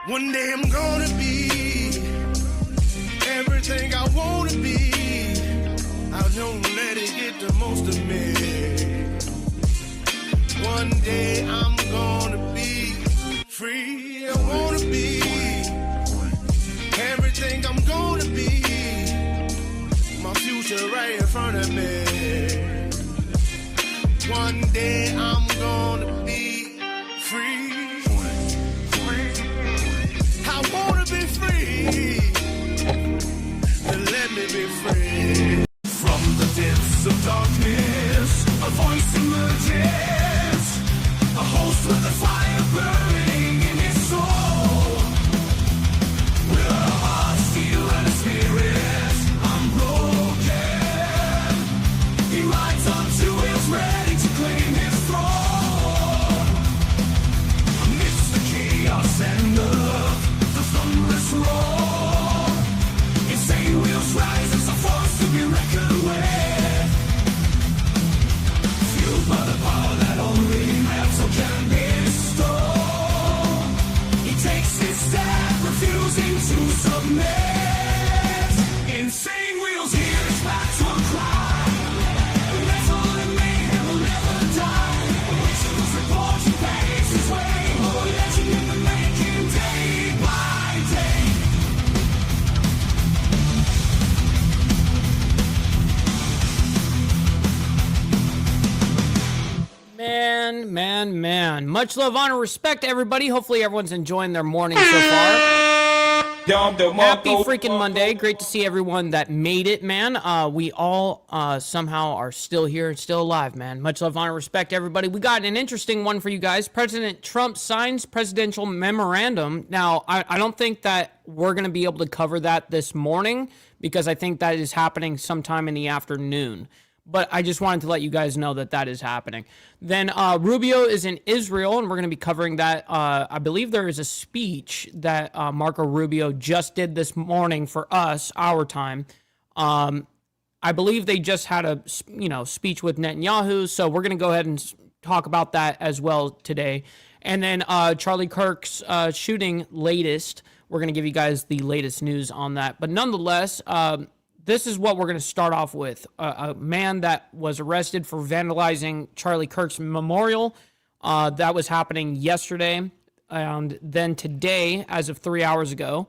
One day I'm gonna be everything I wanna be. I don't let it get the most of me. One day I'm gonna be free. I wanna be everything I'm gonna be. My future right in front of me. One day I'm gonna be free. I wanna be free, then let me be free. From the depths of darkness, a voice emerges, a host with a fire burning in his soul. With a heart steel and a spirit unbroken, he rides on two wheels ready to claim his throne. Amidst the chaos and the thunderous roar, insane wheels rise as a force to be reckoned with. Fueled by the power that only metal can bestow, he takes his stand, refusing to submit. Insane wheels hear his battle cry. Metal and mayhem will never die. Rituals report he pays his way. Oh, legend in the making, day by day. Man. Much love, honor, respect, everybody. Hopefully everyone's enjoying their morning so far. Happy freaking Monday. Great to see everyone that made it, man. We all somehow are still here and still alive, man. Much love, honor, respect, everybody. We got an interesting one for you guys. President Trump signs presidential memorandum. Now, I don't think that we're going to be able to cover that this morning because I think that is happening sometime in the afternoon. But I just wanted to let you guys know that that is happening. Then Rubio is in Israel, and we're going to be covering that. I believe there is a speech that Marco Rubio just did this morning for us, our time. I believe they just had a speech with Netanyahu, so we're going to go ahead and talk about that as well today. And then Charlie Kirk's shooting latest. We're going to give you guys the latest news on that. But nonetheless, this is what we're going to start off with. A man that was arrested for vandalizing Charlie Kirk's memorial. That was happening yesterday. And then today, as of 3 hours ago,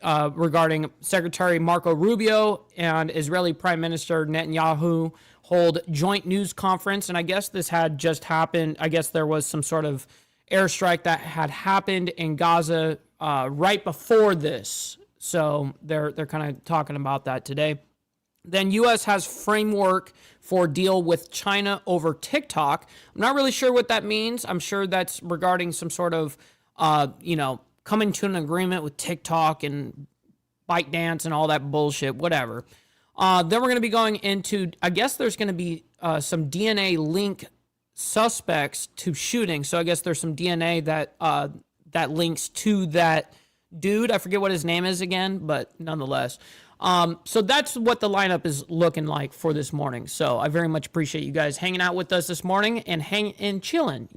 regarding Secretary Marco Rubio and Israeli Prime Minister Netanyahu hold joint news conference. And I guess this had just happened. I guess there was some sort of airstrike that had happened in Gaza right before this. So they're kind of talking about that today. Then U.S. has framework for deal with China over TikTok. I'm not really sure what that means. I'm sure that's regarding some sort of, coming to an agreement with TikTok and ByteDance and all that bullshit, whatever. Then we're going to be going into, I guess there's going to be some DNA link suspects to shooting. So I guess there's some DNA that links to that dude. I forget what his name is again, but nonetheless. So that's what the lineup is looking like for this morning. So I very much appreciate you guys hanging out with us this morning and chilling,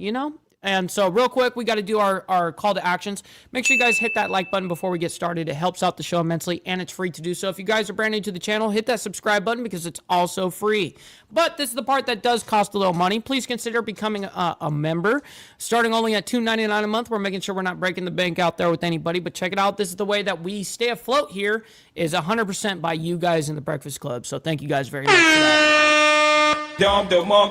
And so real quick, we got to do our call to actions. Make sure you guys hit that like button before we get started. It helps out the show immensely, and it's free to do so. If you guys are brand new to the channel, hit that subscribe button because it's also free. But this is the part that does cost a little money. Please consider becoming a member. Starting only at $2.99 a month. We're making sure we're not breaking the bank out there with anybody. But check it out. This is the way that we stay afloat here is 100% by you guys in the Breakfast Club. So thank you guys very much for that. A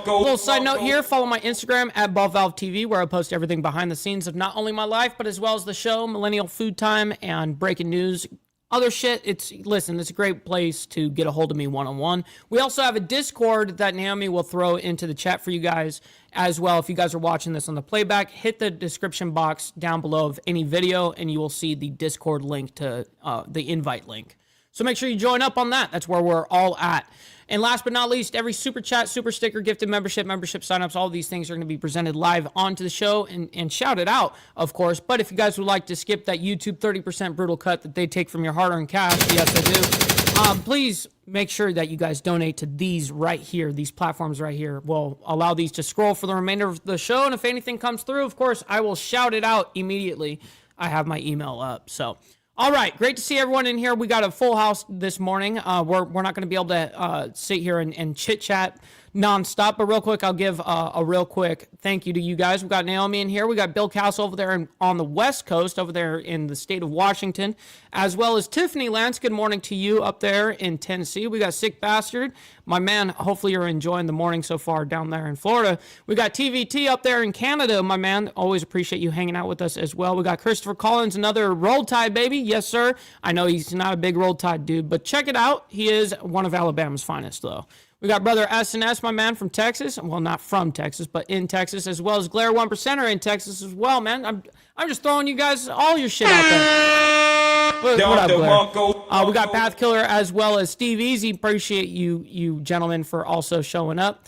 little side note here, follow my Instagram at BallValveTV, where I post everything behind the scenes of not only my life, but as well as the show, Millennial Food Time, and breaking news, other shit. It's a great place to get a hold of me one-on-one. We also have a Discord that Naomi will throw into the chat for you guys as well. If you guys are watching this on the playback, hit the description box down below of any video, and you will see the Discord link to the invite link. So make sure you join up on that. That's where we're all at. And last but not least, every super chat, super sticker, gifted membership signups, all of these things are going to be presented live onto the show and shouted out, of course. But if you guys would like to skip that YouTube 30% brutal cut that they take from your hard-earned cash, yes, I do, please make sure that you guys donate to these right here, these platforms right here. We'll allow these to scroll for the remainder of the show. And if anything comes through, of course, I will shout it out immediately. I have my email up. So, all right, great to see everyone in here. We got a full house this morning. We're not going to be able to sit here and chit chat nonstop, but real quick, I'll give a real quick thank you to you guys. We got Naomi in here. We got Bill Castle over there on the West Coast, over there in the state of Washington, as well as Tiffany Lance. Good morning to you up there in Tennessee. We got Sick Bastard, my man. Hopefully you're enjoying the morning so far down there in Florida. We got TVT up there in Canada, my man. Always appreciate you hanging out with us as well. We got Christopher Collins, another Roll Tide baby. Yes, sir. I know he's not a big Roll Tide dude, but check it out. He is one of Alabama's finest, though. We got brother S&S, my man, from Texas. Well, not from Texas, but in Texas, as well as Glare 1%er in Texas as well, man. I'm just throwing you guys all your shit out there. What up, Glare? We got Path Killer as well as Steve Easy. Appreciate you gentlemen for also showing up.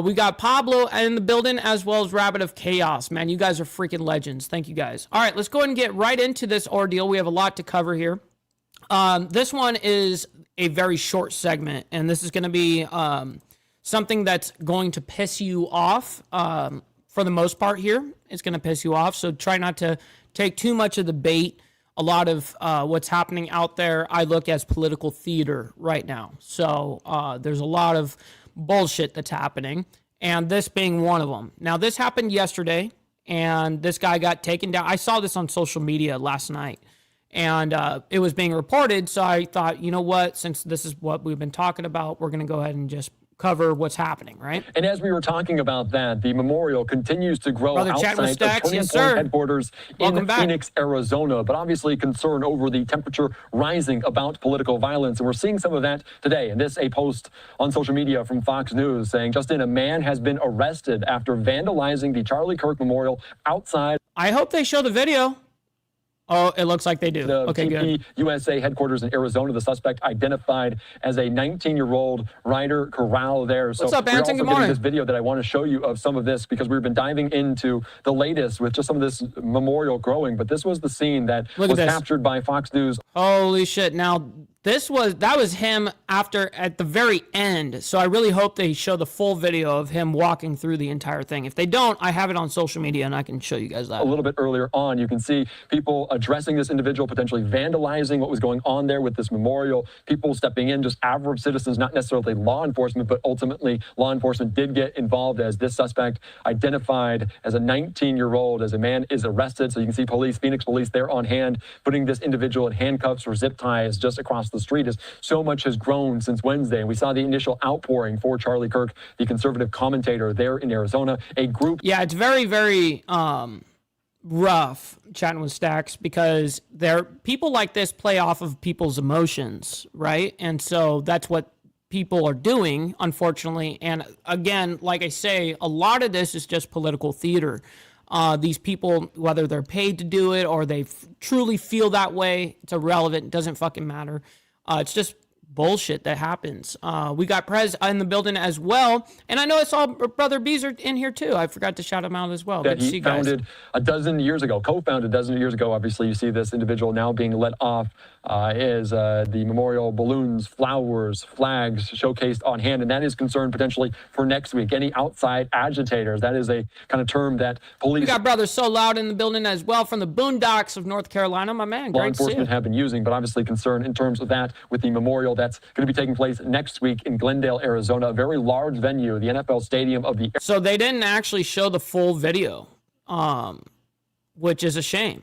We got Pablo in the building as well as Rabbit of Chaos. Man, you guys are freaking legends. Thank you guys. All right, let's go ahead and get right into this ordeal. We have a lot to cover here. This one is a very short segment, and this is going to be something that's going to piss you off for the most part here. It's going to piss you off, so try not to take too much of the bait. A lot of what's happening out there I look as political theater right now. So there's a lot of bullshit that's happening, and this being one of them. Now, this happened yesterday, and this guy got taken down. I saw this on social media last night. And it was being reported, so I thought, you know what, since this is what we've been talking about, we're going to go ahead and just cover what's happening, right? And as we were talking about that, the memorial continues to grow Brother outside of yes, Turning Point headquarters in back. Phoenix, Arizona, but obviously concern over the temperature rising about political violence. And we're seeing some of that today. And this, a post on social media from Fox News saying, Justin, a man has been arrested after vandalizing the Charlie Kirk Memorial outside. I hope they show the video. Oh, it looks like they do. The okay, TP good. USA headquarters in Arizona. The suspect identified as a 19-year-old Ryder Corral there. What's up, Anson? Good morning. This video that I want to show you of some of this because we've been diving into the latest with just some of this memorial growing. But this was the scene that was captured by Fox News. Holy shit. Now, that was him at the very end. So I really hope they show the full video of him walking through the entire thing. If they don't, I have it on social media and I can show you guys that. A little bit earlier on, you can see people addressing this individual, potentially vandalizing what was going on there with this memorial, people stepping in, just average citizens, not necessarily law enforcement, but ultimately law enforcement did get involved as this suspect identified as a 19-year-old, as a man is arrested. So you can see Phoenix police there on hand, putting this individual in handcuffs or zip ties just across the street. As so much has grown since Wednesday. And we saw the initial outpouring for Charlie Kirk, the conservative commentator there in Arizona, a group. Yeah, it's very, very rough chatting with Stacks because people like this play off of people's emotions, right? And so that's what people are doing, unfortunately. And again, like I say, a lot of this is just political theater. These people, whether they're paid to do it or they truly feel that way, it's irrelevant. It doesn't fucking matter. It's just bullshit that happens. We got Prez in the building as well. And I know I saw Brother Beezer in here too. I forgot to shout him out as well. That he co-founded a dozen years ago. Obviously, you see this individual now being let off is the memorial balloons, flowers, flags showcased on hand. And that is concerned potentially for next week. Any outside agitators, that is a kind of term that police... We got Brother So Loud in the building as well from the boondocks of North Carolina. My man, law enforcement have been using, but obviously concerned in terms of that with the memorial that's going to be taking place next week in Glendale, Arizona, a very large venue, the NFL Stadium of the... So they didn't actually show the full video, which is a shame.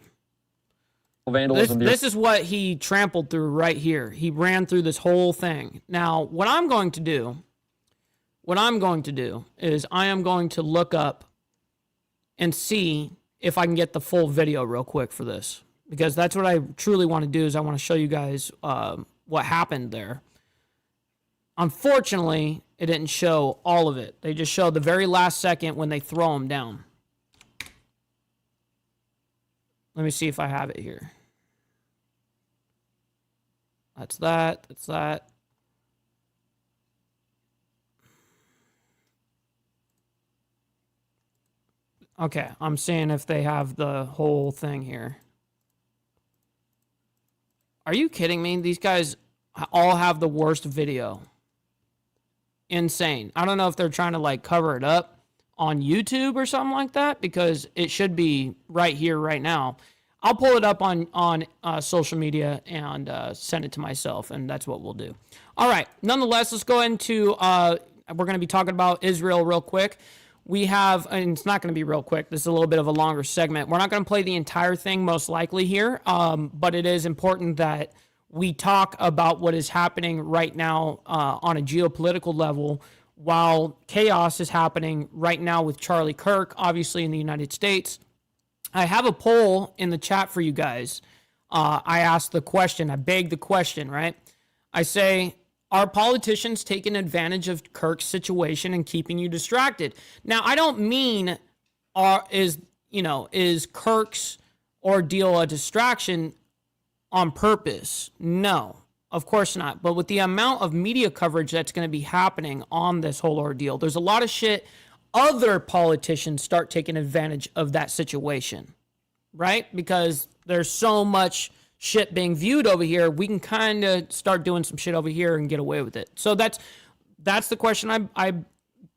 Vandalism. This is what he trampled through right here. He ran through this whole thing. Now, what I'm going to do is I am going to look up and see if I can get the full video real quick for this, because that's what I truly want to do is I want to show you guys what happened there. Unfortunately, it didn't show all of it. They just showed the very last second when they throw him down. Let me see if I have it here. That's that. That's that. Okay, I'm seeing if they have the whole thing here. Are you kidding me? These guys all have the worst video. Insane. I don't know if they're trying to like cover it up on YouTube or something like that, because it should be right here, right now. I'll pull it up on social media and send it to myself, and that's what we'll do. All right. Nonetheless, let's go into we're going to be talking about Israel real quick. We have, and it's not going to be real quick. This is a little bit of a longer segment. We're not going to play the entire thing most likely here, but it is important that we talk about what is happening right now on a geopolitical level while chaos is happening right now with Charlie Kirk, obviously in the United States. I have a poll in the chat for you guys. I asked the question, I begged the question, right? I say, are politicians taking advantage of Kirk's situation and keeping you distracted? Now, I don't mean is Kirk's ordeal a distraction on purpose? No, of course not. But with the amount of media coverage that's going to be happening on this whole ordeal, there's a lot of shit. Other politicians start taking advantage of that situation, right? Because there's so much shit being viewed over here, we can kind of start doing some shit over here and get away with it. So that's the question I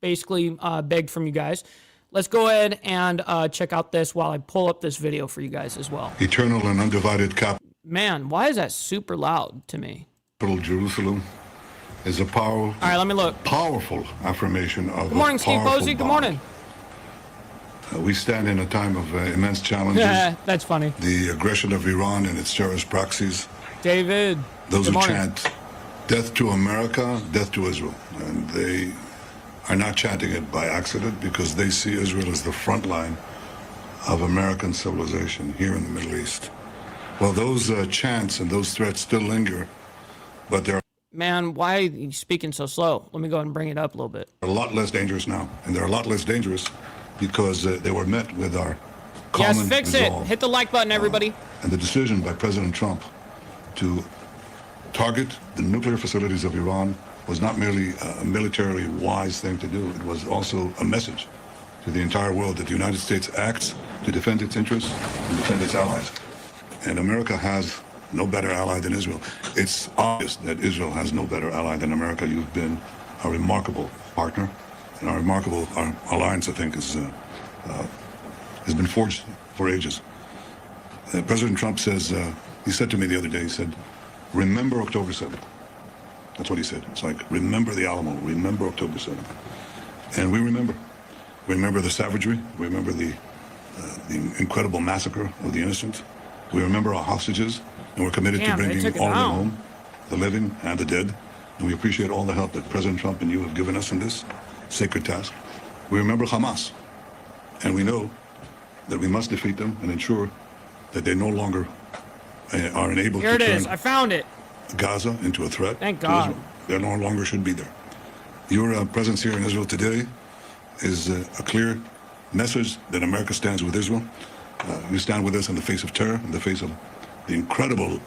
basically begged from you guys. Let's go ahead and check out this while I pull up this video for you guys as well. Eternal and undivided capital. Man, why is that super loud to me? Jerusalem is a powerful. All right, let me look. Powerful affirmation of. Good morning, Steve Posey. Good morning. We stand in a time of immense challenges. That's funny. The aggression of Iran and its terrorist proxies. David. Those who chant death to America, death to Israel. And they are not chanting it by accident because they see Israel as the front line of American civilization here in the Middle East. Well, those chants and those threats still linger, but they're. Man, why are you speaking so slow? Let me go ahead and bring it up a little bit. A lot less dangerous now. And they're a lot less dangerous because they were met with our common Yes, fix resolve. it. Hit the like button, everybody. And the decision by President Trump to target the nuclear facilities of Iran was not merely a militarily wise thing to do. It was also a message to the entire world that the United States acts to defend its interests and defend its allies. And America has no better ally than Israel. It's obvious that Israel has no better ally than America. You've been a remarkable partner. And our alliance, I think, has been forged for ages. President Trump says, he said to me the other day, he said, remember October 7th. That's what he said. It's like, remember the Alamo, remember October 7th. And we remember. We remember the savagery. We remember the incredible massacre of the innocent. We remember our hostages, and we're committed to bringing all of them home, the living and the dead. And we appreciate all the help that President Trump and you have given us in this sacred task. We remember Hamas, and we know that we must defeat them and ensure that they no longer are enabled Here to it is. turn I found it. Gaza into a threat. Thank to God. Israel. They no longer should be there. Your presence here in Israel today is a clear message that America stands with Israel. You stand with us in the face of terror, in the face of the incredible,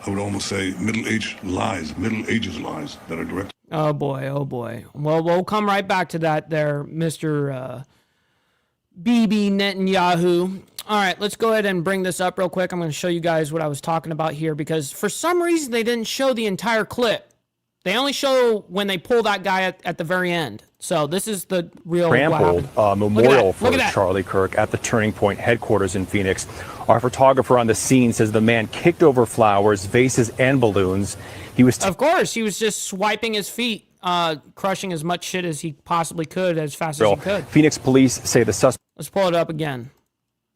I would almost say, Middle Ages lies that are directed. Oh boy, oh boy. Well, we'll come right back to that there, Mr. Bibi Netanyahu. All right, let's go ahead and bring this up real quick. I'm going to show you guys what I was talking about here because for some reason they didn't show the entire clip. They only show when they pull that guy at the very end. So this is the real trampled memorial for Charlie Kirk at the Turning Point headquarters in Phoenix. Our photographer on the scene says the man kicked over flowers, vases, and balloons. He was of course, he was just swiping his feet, crushing as much shit as he possibly could as fast as he could. Phoenix police say the suspect. Let's pull it up again.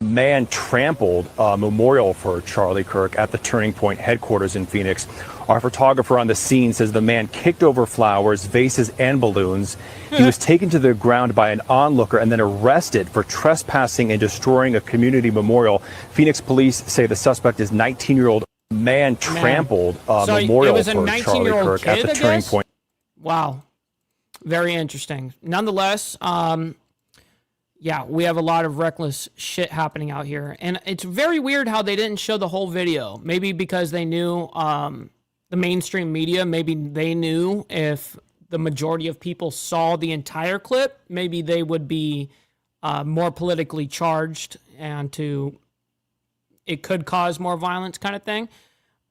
Man trampled a memorial for Charlie Kirk at the Turning Point headquarters in Phoenix. Our photographer on the scene says the man kicked over flowers, vases, and balloons. He was taken to the ground by an onlooker and then arrested for trespassing and destroying a community memorial. Phoenix police say the suspect is 19-year-old man trampled a memorial for Charlie Kirk at the Turning Point. Wow. Very interesting. Nonetheless, yeah, we have a lot of reckless shit happening out here. And it's very weird how they didn't show the whole video. Maybe because they knew the mainstream media, maybe they knew if the majority of people saw the entire clip, maybe they would be more politically charged and it could cause more violence kind of thing.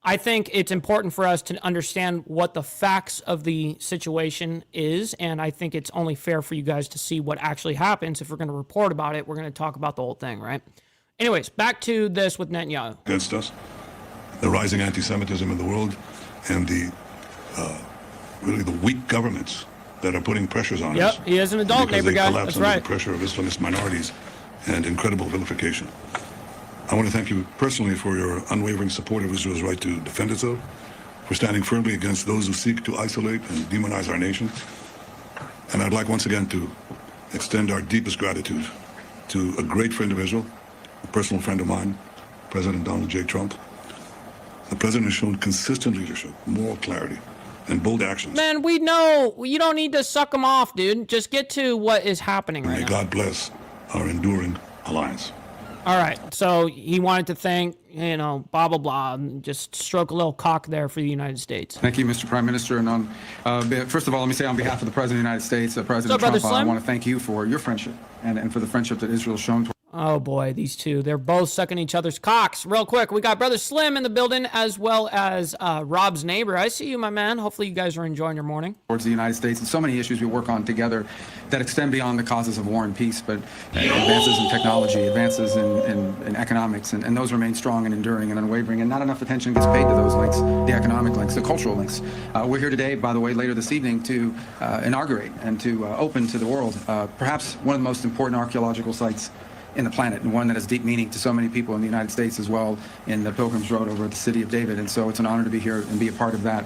I think it's important for us to understand what the facts of the situation is, and I think it's only fair for you guys to see what actually happens. If we're going to report about it, we're going to talk about the whole thing, right? Anyways, back to this with Netanyahu. Against us, the rising anti-Semitism in the world, and the really the weak governments that are putting pressures on us. Yep, he is an adult neighbor guy. That's right. The pressure of Islamist minorities and incredible vilification. I want to thank you personally for your unwavering support of Israel's right to defend itself, for standing firmly against those who seek to isolate and demonize our nation. And I'd like once again to extend our deepest gratitude to a great friend of Israel, a personal friend of mine, President Donald J. Trump. The president has shown consistent leadership, moral clarity, and bold actions. Man, we know you don't need to suck them off, dude. Just get to what is happening right now. May God bless our enduring alliance. All right, so he wanted to thank, blah, blah, blah, and just stroke a little cock there for the United States. Thank you, Mr. Prime Minister. And first of all, let me say on behalf of the President of the United States, President Trump, I want to thank you for your friendship and for the friendship that Israel has shown. Oh, boy, these two. They're both sucking each other's cocks. Real quick, we got Brother Slim in the building as well as Rob's neighbor. I see you, my man. Hopefully you guys are enjoying your morning. Towards the United States and so many issues we work on together that extend beyond the causes of war and peace, but advances in technology, advances in economics, and those remain strong and enduring and unwavering, and not enough attention gets paid to those links, the economic links, the cultural links. We're here today, by the way, later this evening to inaugurate and to open to the world perhaps one of the most important archaeological sites in the planet, and one that has deep meaning to so many people in the United States as well, in the Pilgrim's Road over at the city of David. And so it's an honor to be here and be a part of that.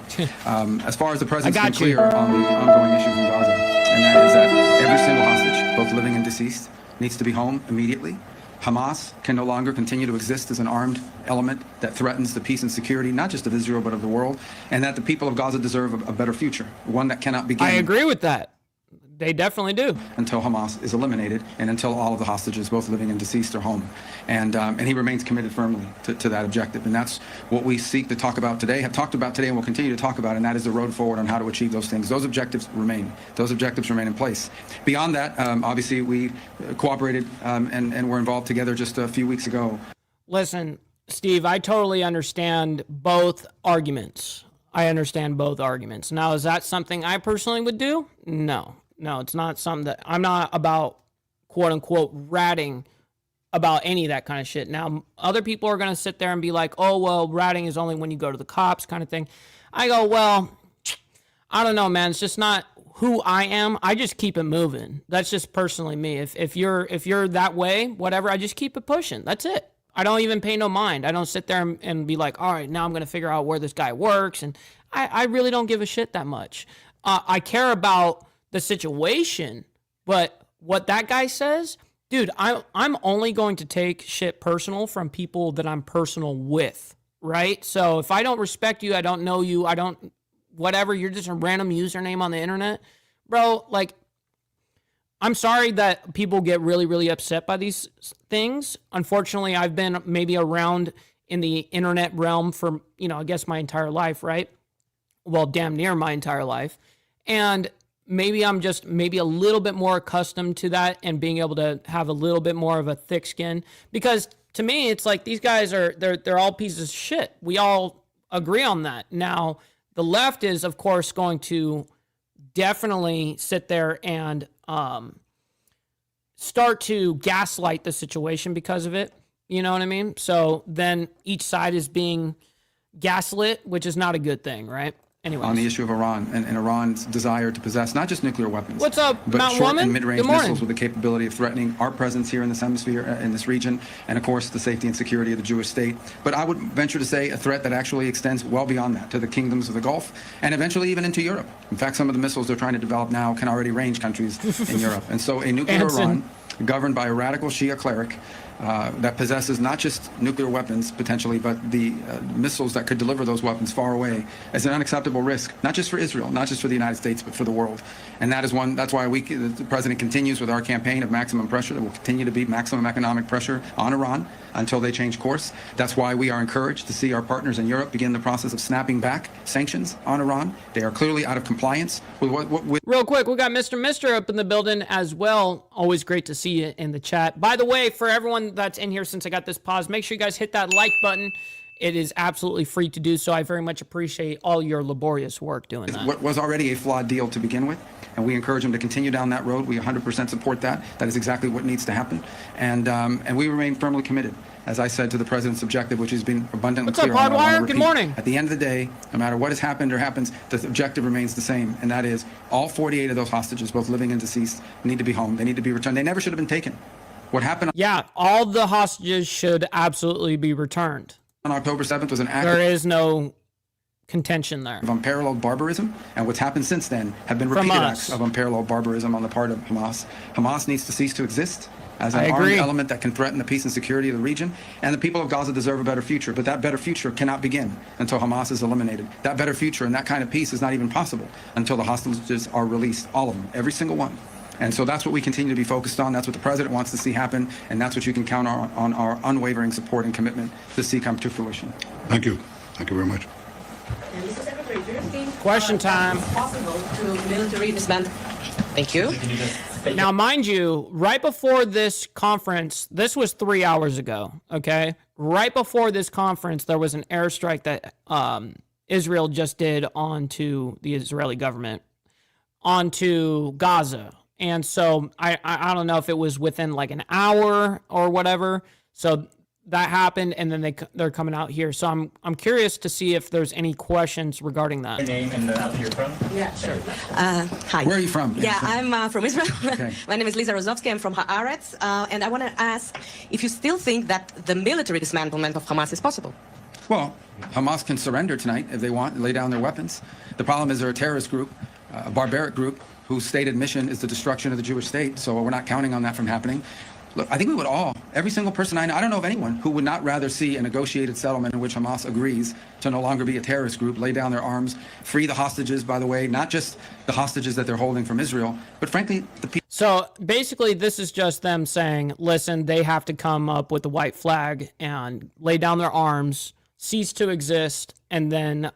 As far as the president's been clear on the ongoing issues in Gaza, and that is that every single hostage, both living and deceased, needs to be home immediately. Hamas can no longer continue to exist as an armed element that threatens the peace and security, not just of Israel, but of the world, and that the people of Gaza deserve a better future, one that cannot begin. I agree with that. They definitely do. Until Hamas is eliminated and until all of the hostages, both living and deceased, are home. And he remains committed firmly to that objective. And that's what we seek to talk about today, have talked about today, and will continue to talk about, and that is the road forward on how to achieve those things. Those objectives remain. Those objectives remain in place. Beyond that, obviously, we cooperated and were involved together just a few weeks ago. Listen, Steve, I totally understand both arguments. I understand both arguments. Now, is that something I personally would do? No. No, it's not something that I'm not about, quote unquote, ratting about any of that kind of shit. Now, other people are going to sit there and be like, oh, well, ratting is only when you go to the cops kind of thing. I go, well, I don't know, man. It's just not who I am. I just keep it moving. That's just personally me. If you're that way, whatever, I just keep it pushing. That's it. I don't even pay no mind. I don't sit there and be like, all right, now I'm going to figure out where this guy works. And I really don't give a shit that much. I care about the situation, but what that guy says, dude, I'm only going to take shit personal from people that I'm personal with, right? So if I don't respect you, I don't know you, I don't, whatever, you're just a random username on the internet, bro, like, I'm sorry that people get really, really upset by these things. Unfortunately, I've been maybe around in the internet realm for, I guess my entire life, right? Well, damn near my entire life. And maybe I'm just maybe a little bit more accustomed to that and being able to have a little bit more of a thick skin, because to me, it's like these guys they're all pieces of shit. We all agree on that. Now, the left is, of course, going to definitely sit there and start to gaslight the situation because of it. You know what I mean? So then each side is being gaslit, which is not a good thing, right? Anyways. On the issue of Iran and Iran's desire to possess not just nuclear weapons, what's up, but Mount short Woman? and mid-range missiles with the capability of threatening our presence here in this hemisphere, in this region, and of course the safety and security of the Jewish state. But I would venture to say a threat that actually extends well beyond that to the kingdoms of the Gulf and eventually even into Europe. In fact, some of the missiles they're trying to develop now can already range countries in Europe. And so a nuclear Iran governed by a radical Shia cleric that possesses not just nuclear weapons potentially, but the missiles that could deliver those weapons far away, is an unacceptable risk, not just for Israel, not just for the United States, but for the world. And that's why the president continues with our campaign of maximum pressure. There will continue to be maximum economic pressure on Iran until they change course. That's why we are encouraged to see our partners in Europe begin the process of snapping back sanctions on Iran. They are clearly out of compliance with what Real quick, we got Mr. up in the building as well. Always great to see you in the chat. By the way, for everyone that's in here since I got this pause, make sure you guys hit that like button. it is absolutely free to do so. I very much appreciate all your laborious work doing that. What was already a flawed deal to begin with, and we encourage him to continue down that road. We 100% support that. That is exactly what needs to happen, and we remain firmly committed, as I said, to the president's objective, which has been abundantly clear. What's up, Hardwire? Good morning. At the end of the day, no matter what has happened or happens, the objective remains the same, and that is all 48 of those hostages, both living and deceased, need to be home. They need to be returned. They never should have been taken. What happened? Yeah, all the hostages should absolutely be returned. On October 7th was an act There is no contention there. of unparalleled barbarism, and what's happened since then have been repeated acts of unparalleled barbarism on the part of Hamas. Hamas needs to cease to exist as an armed element that can threaten the peace and security of the region, and the people of Gaza deserve a better future, but that better future cannot begin until Hamas is eliminated. That better future and that kind of peace is not even possible until the hostages are released, all of them, every single one. And so that's what we continue to be focused on. That's what the president wants to see happen. And that's what you can count on our unwavering support and commitment to see come to fruition. Thank you. Thank you very much. Mr. Secretary, do you think Question time. it's possible to military dismantle? Thank you. Now, mind you, right before this conference, this was 3 hours ago, okay? Right before this conference, there was an airstrike that Israel just did onto the Israeli government, onto Gaza. And so I don't know if it was within like an hour or whatever. So that happened, and then they're coming out here. So I'm curious to see if there's any questions regarding that. Your name and the country you're from? Yeah, sure. Hi. Where are you from? Yeah, I'm from Israel. Okay. My name is Lisa Rozovsky. I'm from Haaretz. And I want to ask if you still think that the military dismantlement of Hamas is possible. Well, Hamas can surrender tonight if they want, lay down their weapons. The problem is they're a terrorist group, a barbaric group, whose stated mission is the destruction of the Jewish state. So we're not counting on that from happening. Look, I think we would all, every single person I know, I don't know of anyone who would not rather see a negotiated settlement in which Hamas agrees to no longer be a terrorist group, lay down their arms, free the hostages, by the way, not just the hostages that they're holding from Israel, but frankly, the people. So basically, this is just them saying, listen, they have to come up with the white flag and lay down their arms, cease to exist, and then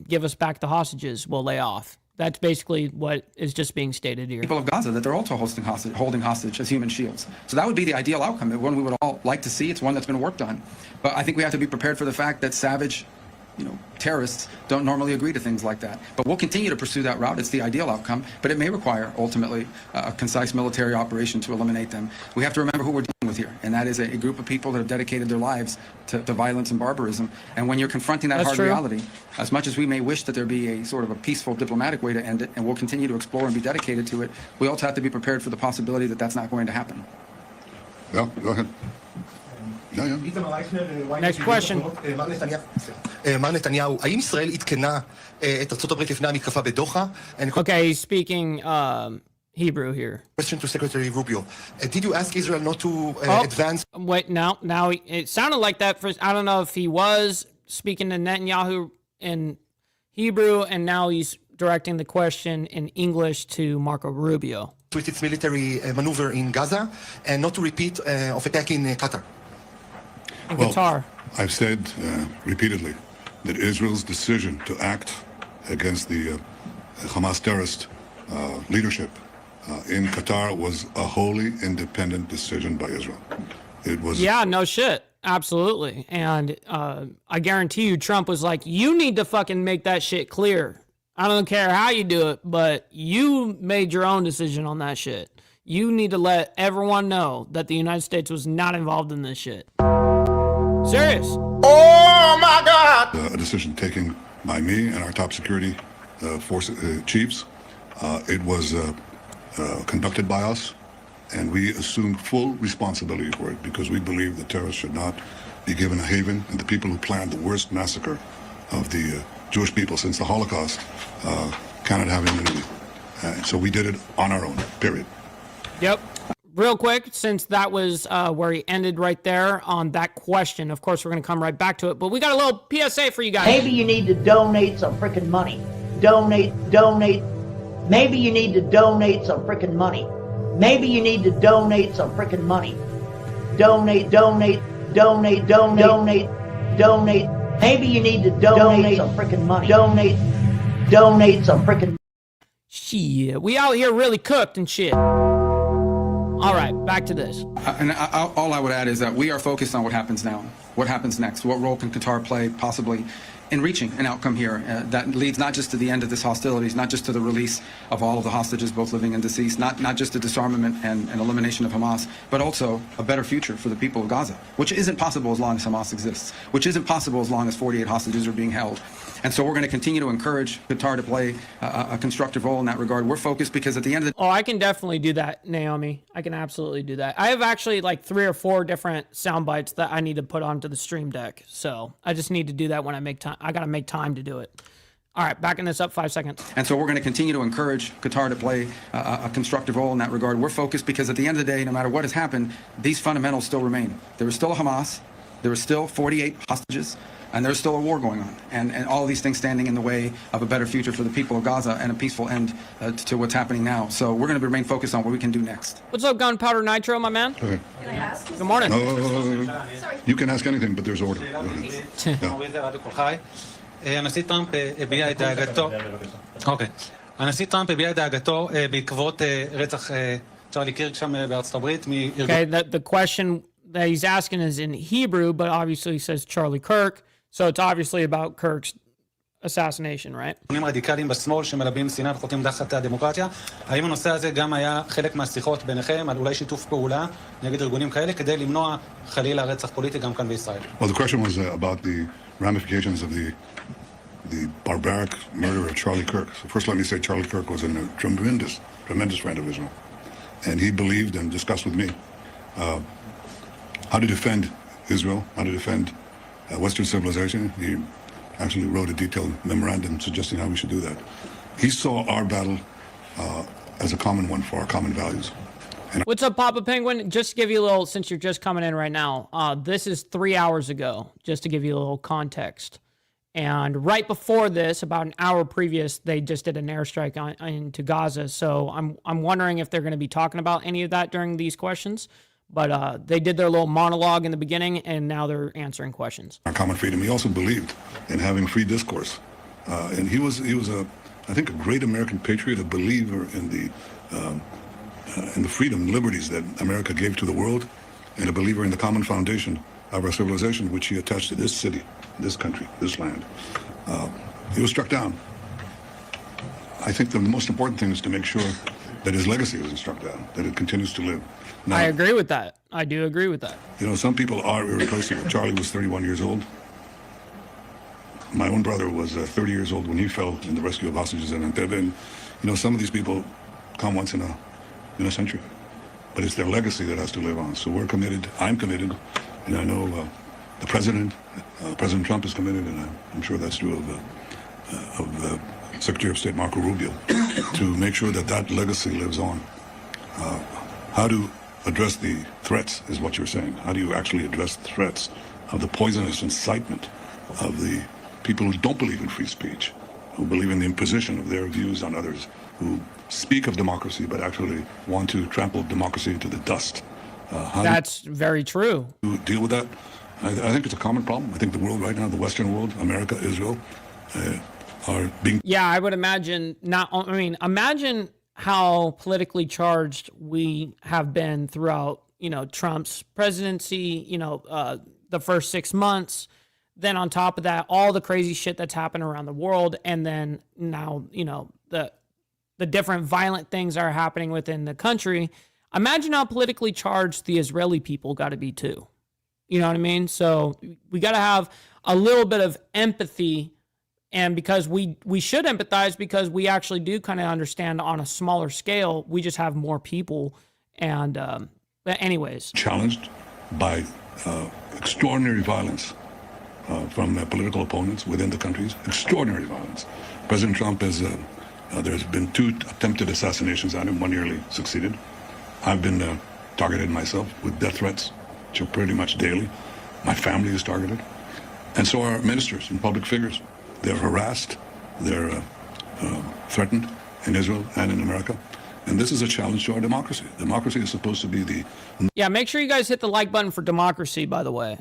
give us back the hostages. We'll lay off. That's basically what is just being stated here. People of Gaza that they're also holding hostage as human shields. So that would be the ideal outcome, the one we would all like to see. It's one that's been worked on. But I think we have to be prepared for the fact that savage, terrorists don't normally agree to things like that. But we'll continue to pursue that route. It's the ideal outcome, but it may require ultimately a concise military operation to eliminate them. We have to remember who we're dealing with here, and that is a group of people that have dedicated their lives to violence and barbarism. And when you're confronting that hard reality, as much as we may wish that there be a sort of a peaceful diplomatic way to end it, and we'll continue to explore and be dedicated to it, we also have to be prepared for the possibility that that's not going to happen. Yeah, go ahead. Next question. מר נתניהו, האם ישראל עדכנה את ארצות הברית לפני המתקפה בדוחה? Okay, he's speaking Hebrew here. Question to Secretary Rubio. Did you ask Israel not to advance? Wait, now it sounded like that first. I don't know if he was speaking to Netanyahu in Hebrew, and now he's directing the question in English to Marco Rubio. With its military maneuver in Gaza, and not to repeat of attack in Qatar. Qatar. I've said repeatedly that Israel's decision to act against the Hamas terrorist leadership in Qatar was a wholly independent decision by Israel. It was. Yeah, no shit. Absolutely. And I guarantee you, Trump was like, you need to fucking make that shit clear. I don't care how you do it, but you made your own decision on that shit. You need to let everyone know that the United States was not involved in this shit. Serious. Oh my God! A decision taken by me and our top security force chiefs. It was conducted by us, and we assumed full responsibility for it because we believe the terrorists should not be given a haven, and the people who planned the worst massacre of the Jewish people since the Holocaust cannot have immunity. So we did it on our own, period. Yep. Real quick, since that was where he ended right there on that question, of course, we're going to come right back to it, but we got a little PSA for you guys. Maybe you need to donate some freaking money. Donate. Maybe you need to donate some freaking money. Maybe you need to donate some freaking money. Donate. Maybe you need to donate some freaking money. Donate some freaking. Shit, we out here really cooked and shit. All right, back to this. All I would add is that we are focused on what happens now, what happens next, what role can Qatar play possibly in reaching an outcome here that leads not just to the end of this hostilities, not just to the release of all of the hostages, both living and deceased, not just the disarmament and elimination of Hamas, but also a better future for the people of Gaza, which isn't possible as long as Hamas exists, which isn't possible as long as 48 hostages are being held. And so we're going to continue to encourage Qatar to play a constructive role in that regard. We're focused because at the end of the Oh, I can definitely do that, Naomi. I can absolutely do that. I have actually like 3 or 4 different sound bites that I need to put onto the stream deck. So I just need to do that when I make time. I got to make time to do it. All right, backing this up 5 seconds. And so we're going to continue to encourage Qatar to play a constructive role in that regard. We're focused because at the end of the day, no matter what has happened, these fundamentals still remain. There is still a Hamas. There is still 48 hostages. And there's still a war going on, and all of these things standing in the way of a better future for the people of Gaza and a peaceful end to what's happening now. So we're going to remain focused on what we can do next. What's up, Gunpowder Nitro, my man? Okay. Can I ask? Good morning. You can ask anything, but there's order. הנשיא טראמפ הביע את דאגתו, הנשיא טראמפ הביע את דאגתו בעקבות רצח צ'רלי קירק שם בארצות הברית. Okay, the question that he's asking is in Hebrew, but obviously he says Charlie Kirk, so it's obviously about Kirk's assassination, right? ארגונים רדיקליים בשמאל שמלבים שנאה וחותרים תחת הדמוקרטיה. האם הנושא הזה גם היה חלק מהשיחות ביניכם על אולי שיתוף פעולה נגד ארגונים כאלה כדי למנוע חלילה רצח פוליטי גם כאן בישראל? Well, the question was about the ramifications of the barbaric murder of Charlie Kirk. So first let me say Charlie Kirk was a tremendous friend of Israel. And he believed and discussed with me how to defend Israel, how to defend Western civilization. He actually wrote a detailed memorandum suggesting how we should do that. He saw our battle as a common one for our common values. What's up, Papa Penguin? Just to give you a little, since you're just coming in right now, this is 3 hours ago, just to give you a little context. And right before this, about an hour previous, they just did an airstrike into Gaza. So I'm wondering if they're going to be talking about any of that during these questions. But they did their little monologue in the beginning, and now they're answering questions. Our common freedom. He also believed in having free discourse. And he was I think, a great American patriot, a believer in the freedom and liberties that America gave to the world, and a believer in the common foundation of our civilization, which he attached to this city, this country, this land. He was struck down. I think the most important thing is to make sure that his legacy isn't struck down, that it continues to live. Now, I agree with that. I do agree with that. You know, some people are irreplaceable. Charlie was 31 years old. My own brother was 30 years old when he fell in the rescue of hostages in Entebbe. And, you know, some of these people come once in a century. But it's their legacy that has to live on. So we're committed. I'm committed. And I know the President Trump is committed, and I'm sure that's true of Secretary of State Marco Rubio, to make sure that that legacy lives on. How to address the threats is what you're saying. How do you actually address the threats of the poisonous incitement of the people who don't believe in free speech, who believe in the imposition of their views on others, who speak of democracy but actually want to trample democracy into the dust? That's very true. To deal with that, I think it's a common problem. I think the world right now, the Western world, America, Israel, are being... Yeah, I would imagine imagine how politically charged we have been throughout, Trump's presidency, the first 6 months. Then on top of that, all the crazy shit that's happened around the world. And then now, the different violent things that are happening within the country. Imagine how politically charged the Israeli people got to be too. You know what I mean? So we got to have a little bit of empathy. And because we should empathize, because we actually do kind of understand on a smaller scale, we just have more people. And but anyways. Challenged by extraordinary violence from political opponents within the countries. Extraordinary violence. President Trump has, there's been 2 attempted assassinations on him. 1 nearly succeeded. I've been targeted myself with death threats, which are pretty much daily. My family is targeted. And so are ministers and public figures. They're harassed, they're threatened in Israel and in America. And this is a challenge to our democracy. Democracy is supposed to be the... Yeah, make sure you guys hit the like button for democracy, by the way.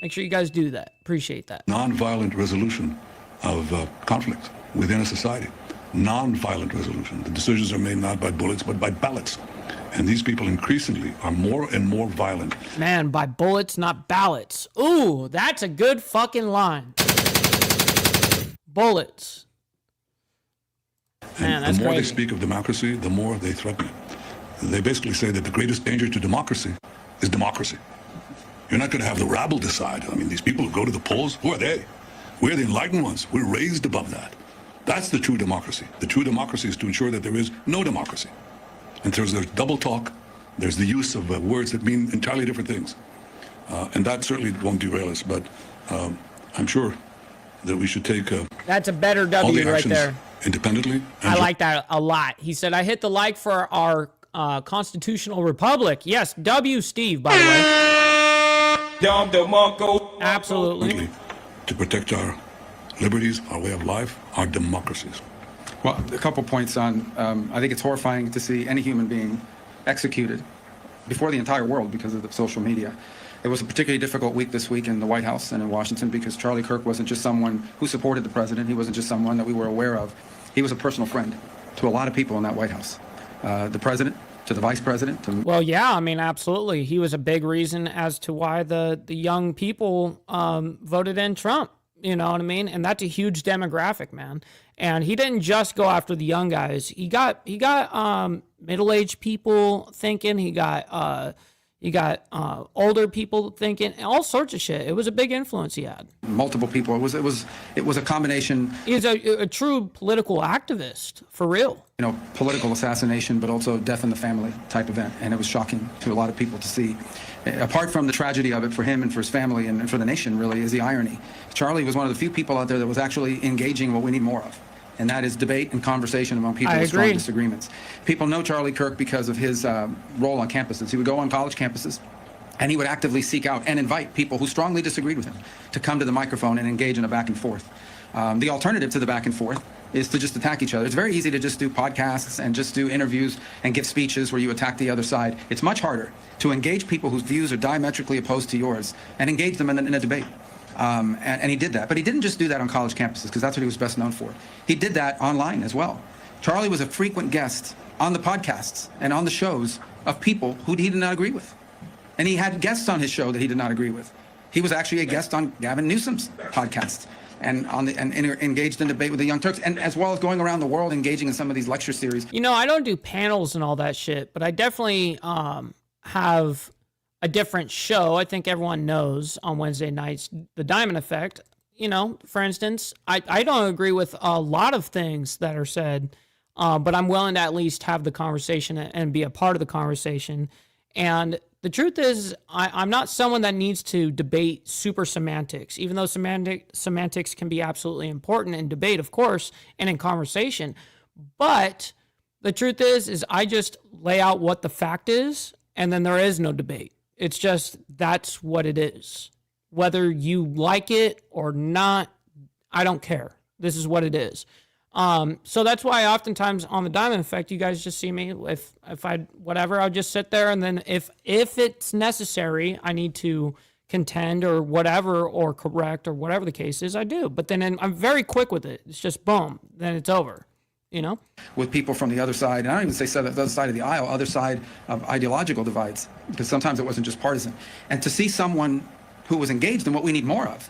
Make sure you guys do that. Appreciate that. Non-violent resolution of conflict within a society. Non-violent resolution. The decisions are made not by bullets, but by ballots. And these people increasingly are more and more violent. Man, by bullets, not ballots. Ooh, that's a good fucking line. Bullets. Man, that's the more crazy. they speak of democracy, the more they threaten it. They basically say that the greatest danger to democracy is democracy. You're not going to have the rabble decide. I mean, these people who go to the polls, who are they? We're the enlightened ones. We're raised above that. That's the true democracy. The true democracy is to ensure that there is no democracy. And there's double talk. There's the use of words that mean entirely different things. And that certainly won't derail us. But I'm sure that we should take that's a better all the W right actions there. independently. I like that a lot. He said, I hit the like for our constitutional republic. Yes, W, Steve, by the way. Absolutely. To protect our liberties, our way of life, our democracies. Well, a couple points on, I think it's horrifying to see any human being executed before the entire world because of the social media. It was a particularly difficult week this week in the White House and in Washington because Charlie Kirk wasn't just someone who supported the president. He wasn't just someone that we were aware of. He was a personal friend to a lot of people in that White House. The president, to the vice president. Well, yeah, I mean, absolutely. He was a big reason as to why the young people voted in Trump. You know what I mean? And that's a huge demographic, man. And he didn't just go after the young guys. He got middle-aged people thinking. He got older people thinking. All sorts of shit. It was a big influence he had. Multiple people. It was a combination. He's a true political activist, for real. You know, political assassination, but also death in the family type event. And it was shocking to a lot of people to see. Apart from the tragedy of it for him and for his family and for the nation, really, is the irony. Charlie was one of the few people out there that was actually engaging what we need more of. And that is debate and conversation among people with strong disagreements. People know Charlie Kirk because of his role on campuses. He would go on college campuses, and he would actively seek out and invite people who strongly disagreed with him to come to the microphone and engage in a back and forth. The alternative to the back and forth is to just attack each other. It's very easy to just do podcasts and just do interviews and give speeches where you attack the other side. It's much harder to engage people whose views are diametrically opposed to yours and engage them in a debate. And he did that. But he didn't just do that on college campuses, because that's what he was best known for. He did that online as well. Charlie was a frequent guest on the podcasts and on the shows of people who he did not agree with. And he had guests on his show that he did not agree with. He was actually a guest on Gavin Newsom's podcast and engaged in debate with the Young Turks, and as well as going around the world engaging in some of these lecture series. You know, I don't do panels and all that shit, but I definitely have a different show. I think everyone knows on Wednesday nights, The Diamond Effect. You know, for instance, I don't agree with a lot of things that are said, but I'm willing to at least have the conversation and be a part of the conversation. And the truth is, I'm not someone that needs to debate super semantics, even though semantics can be absolutely important in debate, of course, and in conversation. But the truth is I just lay out what the fact is, and then there is no debate. It's just, that's what it is. Whether you like it or not, I don't care. This is what it is. So that's why oftentimes on the Diamond Effect, you guys just see me, if I, whatever, I'll just sit there, and then if it's necessary, I need to contend or whatever, or correct or whatever the case is, I do. But then I'm very quick with it. It's just boom, then it's over. You know, with people from the other side, and I don't even say the other side of the aisle, other side of ideological divides, because sometimes it wasn't just partisan. And to see someone who was engaged in what we need more of,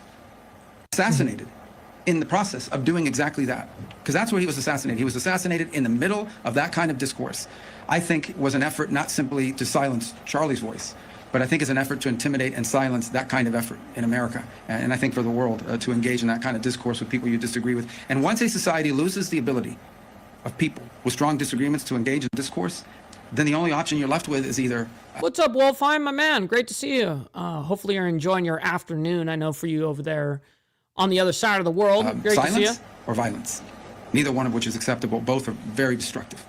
assassinated in the process of doing exactly that, because that's where he was assassinated. He was assassinated in the middle of that kind of discourse. I think was an effort not simply to silence Charlie's voice, but I think it's an effort to intimidate and silence that kind of effort in America. And I think for the world to engage in that kind of discourse with people you disagree with. And once a society loses the ability of people with strong disagreements to engage in discourse, then the only option you're left with is either... What's up, Wolf? Hi, my man. Great to see you. Hopefully you're enjoying your afternoon. I know for you over there on the other side of the world. Great to see you. Silence or violence. Neither one of which is acceptable. Both are very destructive.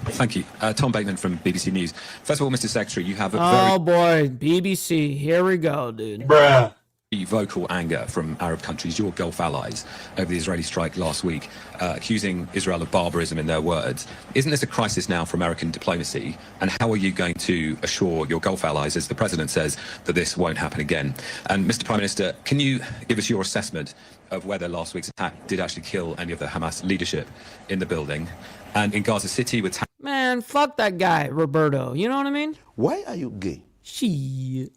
Thank you. Tom Bateman from BBC News. First of all, Mr. Secretary, you have a Oh, boy. BBC. Here we go, dude. Bruh. vocal anger from Arab countries, your Gulf allies, over the Israeli strike last week, accusing Israel of barbarism in their words. Isn't this a crisis now for American diplomacy? And how are you going to assure your Gulf allies, as the president says, that this won't happen again? And Mr. Prime Minister, can you give us your assessment of whether last week's attack did actually kill any of the Hamas leadership in the building? And in Gaza City with... Man, fuck that guy, Roberto. You know what I mean? Why are you gay?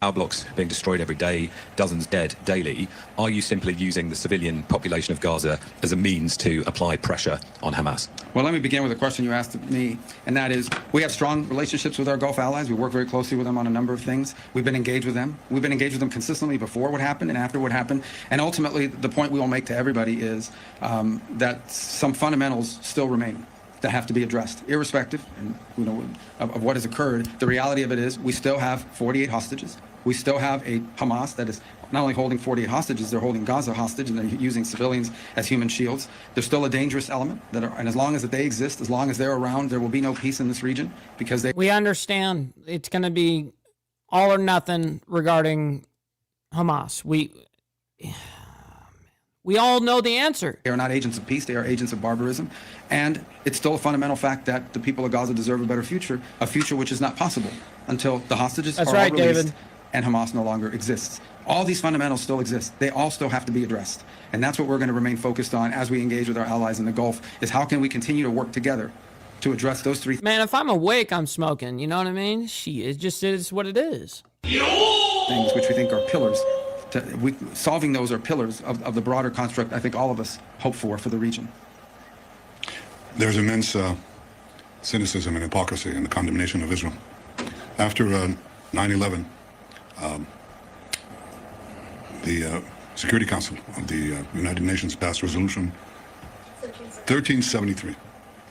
Our blocks being destroyed every day, dozens dead daily. Are you simply using the civilian population of Gaza as a means to apply pressure on Hamas? Well, let me begin with a question you asked me, and that is, we have strong relationships with our Gulf allies. We work very closely with them on a number of things. We've been engaged with them. We've been engaged with them consistently before what happened and after what happened. And ultimately, the point we will make to everybody is that some fundamentals still remain that have to be addressed, irrespective of what has occurred. The reality of it is we still have 48 hostages. We still have a Hamas that is not only holding 48 hostages, they're holding Gaza hostage, and they're using civilians as human shields. There's still a dangerous element, and as long as they exist, as long as they're around, there will be no peace in this region, because they... We understand it's going to be all or nothing regarding Hamas. We all know the answer. They are not agents of peace, they are agents of barbarism. And it's still a fundamental fact that the people of Gaza deserve a better future, a future which is not possible until the hostages are all released, David, and Hamas no longer exists. All these fundamentals still exist. They all still have to be addressed. And that's what we're going to remain focused on as we engage with our allies in the Gulf, is how can we continue to work together to address those three... Man, if I'm awake, I'm smoking. You know what I mean? It just is what it is. Things which we think are pillars. Solving those are pillars of the broader construct I think all of us hope for the region. There's immense cynicism and hypocrisy in the condemnation of Israel. After 9/11, the Security Council of the United Nations passed resolution 1373,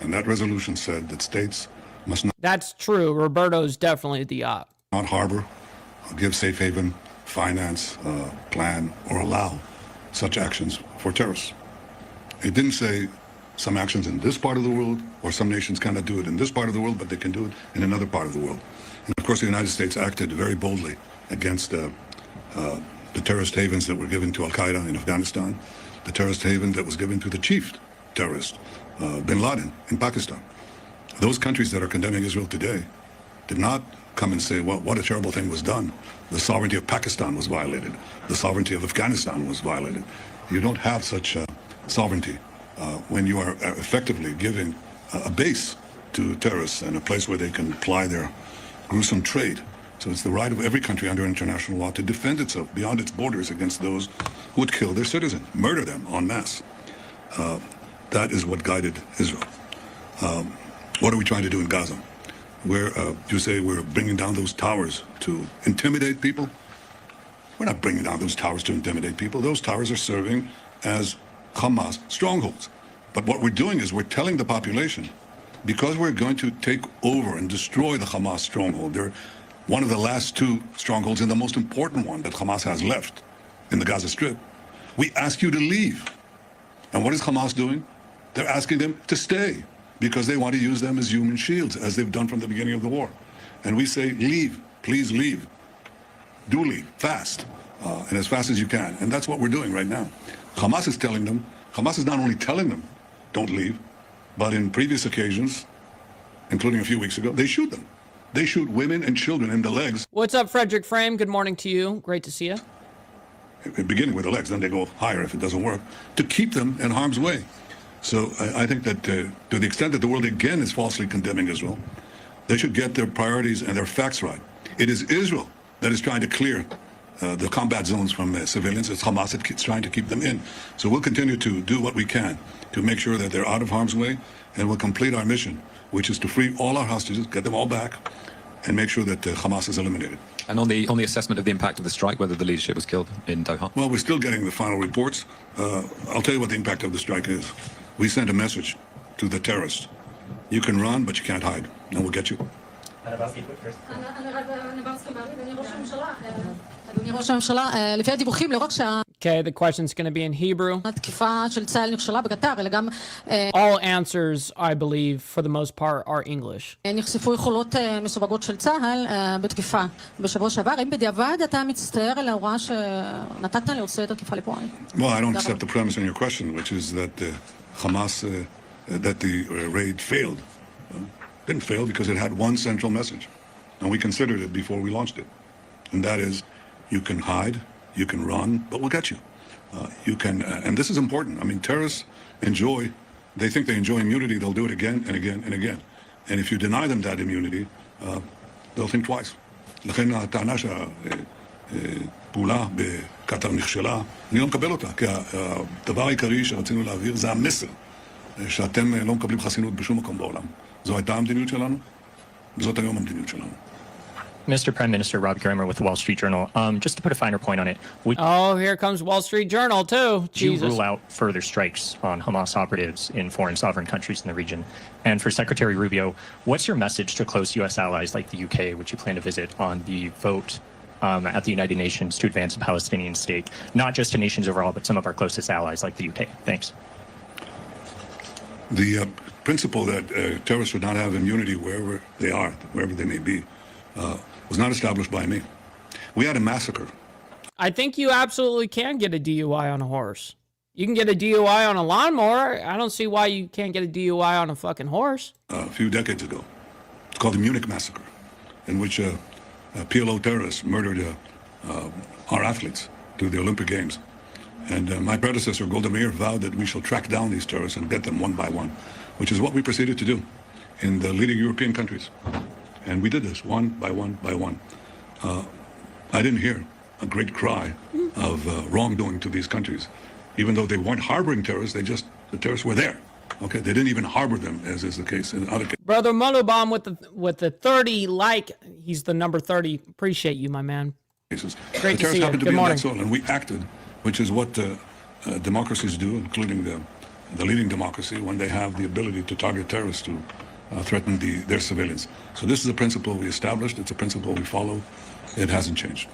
and that resolution said that states must not... That's true. Roberto's definitely the op. ...not harbor, give safe haven, finance, plan, or allow such actions for terrorists. It didn't say some actions in this part of the world, or some nations cannot do it in this part of the world, but they can do it in another part of the world. And of course, the United States acted very boldly against the terrorist havens that were given to Al-Qaeda in Afghanistan, the terrorist haven that was given to the chief terrorist, bin Laden, in Pakistan. Those countries that are condemning Israel today did not come and say, well, what a terrible thing was done. The sovereignty of Pakistan was violated. The sovereignty of Afghanistan was violated. You don't have such sovereignty when you are effectively giving a base to terrorists and a place where they can ply their gruesome trade. So it's the right of every country under international law to defend itself beyond its borders against those who would kill their citizens, murder them en masse. That is what guided Israel. What are we trying to do in Gaza? You say we're bringing down those towers to intimidate people? We're not bringing down those towers to intimidate people. Those towers are serving as Hamas strongholds. But what we're doing is we're telling the population, because we're going to take over and destroy the Hamas stronghold, they're one of the last two strongholds and the most important one that Hamas has left in the Gaza Strip. We ask you to leave. And what is Hamas doing? They're asking them to stay, because they want to use them as human shields, as they've done from the beginning of the war. And we say, leave, please leave. Do leave, fast, and as fast as you can. And that's what we're doing right now. Hamas is telling them, Hamas is not only telling them, don't leave, but in previous occasions, including a few weeks ago, they shoot them. They shoot women and children in the legs. What's up, Frederick Frame? Good morning to you. Great to see you. Beginning with the legs, then they go higher if it doesn't work, to keep them in harm's way. So I think that to the extent that the world again is falsely condemning Israel, they should get their priorities and their facts right. It is Israel that is trying to clear the combat zones from civilians. It's Hamas that's trying to keep them in. So we'll continue to do what we can to make sure that they're out of harm's way, and we'll complete our mission, which is to free all our hostages, get them all back, and make sure that Hamas is eliminated. And on the assessment of the impact of the strike, whether the leadership was killed in Doha? Well, we're still getting the final reports. I'll tell you what the impact of the strike is. We sent a message to the terrorists. You can run, but you can't hide, and we'll get you. Okay, the question's going to be in Hebrew. All answers, I believe, for the most part, are English. נחשפו יכולות מסווגות של צה"ל בתקיפה בשבוע שעבר. האם בדיעבד אתה מצטער על ההוראה שנתת להוציא את התקיפה לפועל? Well, I don't accept the premise in your question, which is that Hamas, that the raid failed. Didn't fail because it had one central message, and we considered it before we launched it, and that is, you can hide, you can run, but we'll get you. You can, and this is important. I mean, terrorists they think they enjoy immunity. They'll do it again and again and again. And if you deny them that immunity, they'll think twice. לכן הטענה שהפעולה בקטר נכשלה, אני לא מקבל אותה, כי הדבר העיקרי שרצינו להעביר זה המסר, שאתם לא מקבלים חסינות בשום מקום בעולם. זו הייתה המדיניות שלנו, וזאת היום המדיניות שלנו. Mr. Prime Minister, Rob Grimmer with the Wall Street Journal. Just to put a finer point on it. Here comes Wall Street Journal, too. Jesus. You rule out further strikes on Hamas operatives in foreign sovereign countries in the region. And for Secretary Rubio, what's your message to close U.S. allies like the UK, which you plan to visit, on the vote at the United Nations to advance a Palestinian state, not just to nations overall, but some of our closest allies like the UK? Thanks. The principle that terrorists should not have immunity wherever they are, wherever they may be, was not established by me. We had a massacre. I think you absolutely can get a DUI on a horse. You can get a DUI on a lawnmower. I don't see why you can't get a DUI on a fucking horse. A few decades ago. It's called the Munich Massacre, in which PLO terrorists murdered our athletes through the Olympic Games. And my predecessor, Golda Meir, vowed that we shall track down these terrorists and get them one by one, which is what we proceeded to do in the leading European countries. And we did this one by one by one. I didn't hear a great cry of wrongdoing to these countries. Even though they weren't harboring terrorists, the terrorists were there. Okay, they didn't even harbor them, as is the case in other cases. Brother Mulubam with the 30 he's the number 30. Appreciate you, my man. Great to see you. Good morning. And we acted, which is what democracies do, including the leading democracy, when they have the ability to target terrorists to threaten their civilians. So this is a principle we established. It's a principle we follow. It hasn't changed.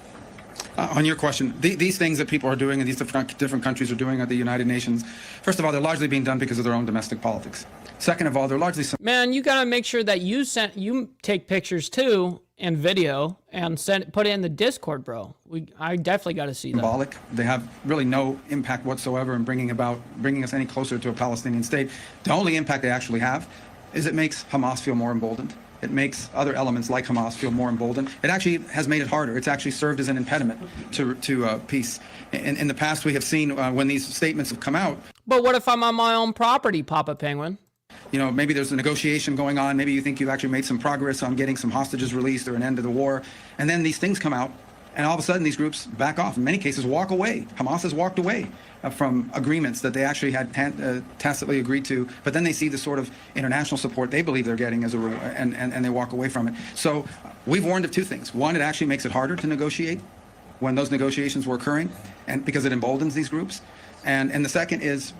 On your question, these things that people are doing and these different countries are doing at the United Nations, first of all, they're largely being done because of their own domestic politics. Second of all, they're largely... Man, you got to make sure that you take pictures too and video and put it in the Discord, bro. I definitely got to see that. Symbolic. They have really no impact whatsoever in bringing us any closer to a Palestinian state. The only impact they actually have is it makes Hamas feel more emboldened. It makes other elements like Hamas feel more emboldened. It actually has made it harder. It's actually served as an impediment to peace. In the past, we have seen when these statements have come out. But what if I'm on my own property, Papa Penguin? You know, maybe there's a negotiation going on. Maybe you think you've actually made some progress on getting some hostages released or an end to the war. And then these things come out, and all of a sudden these groups back off. In many cases, walk away. Hamas has walked away from agreements that they actually had tacitly agreed to, but then they see the sort of international support they believe they're getting as and they walk away from it. So we've warned of two things. One, it actually makes it harder to negotiate when those negotiations were occurring, and because it emboldens these groups. And the second is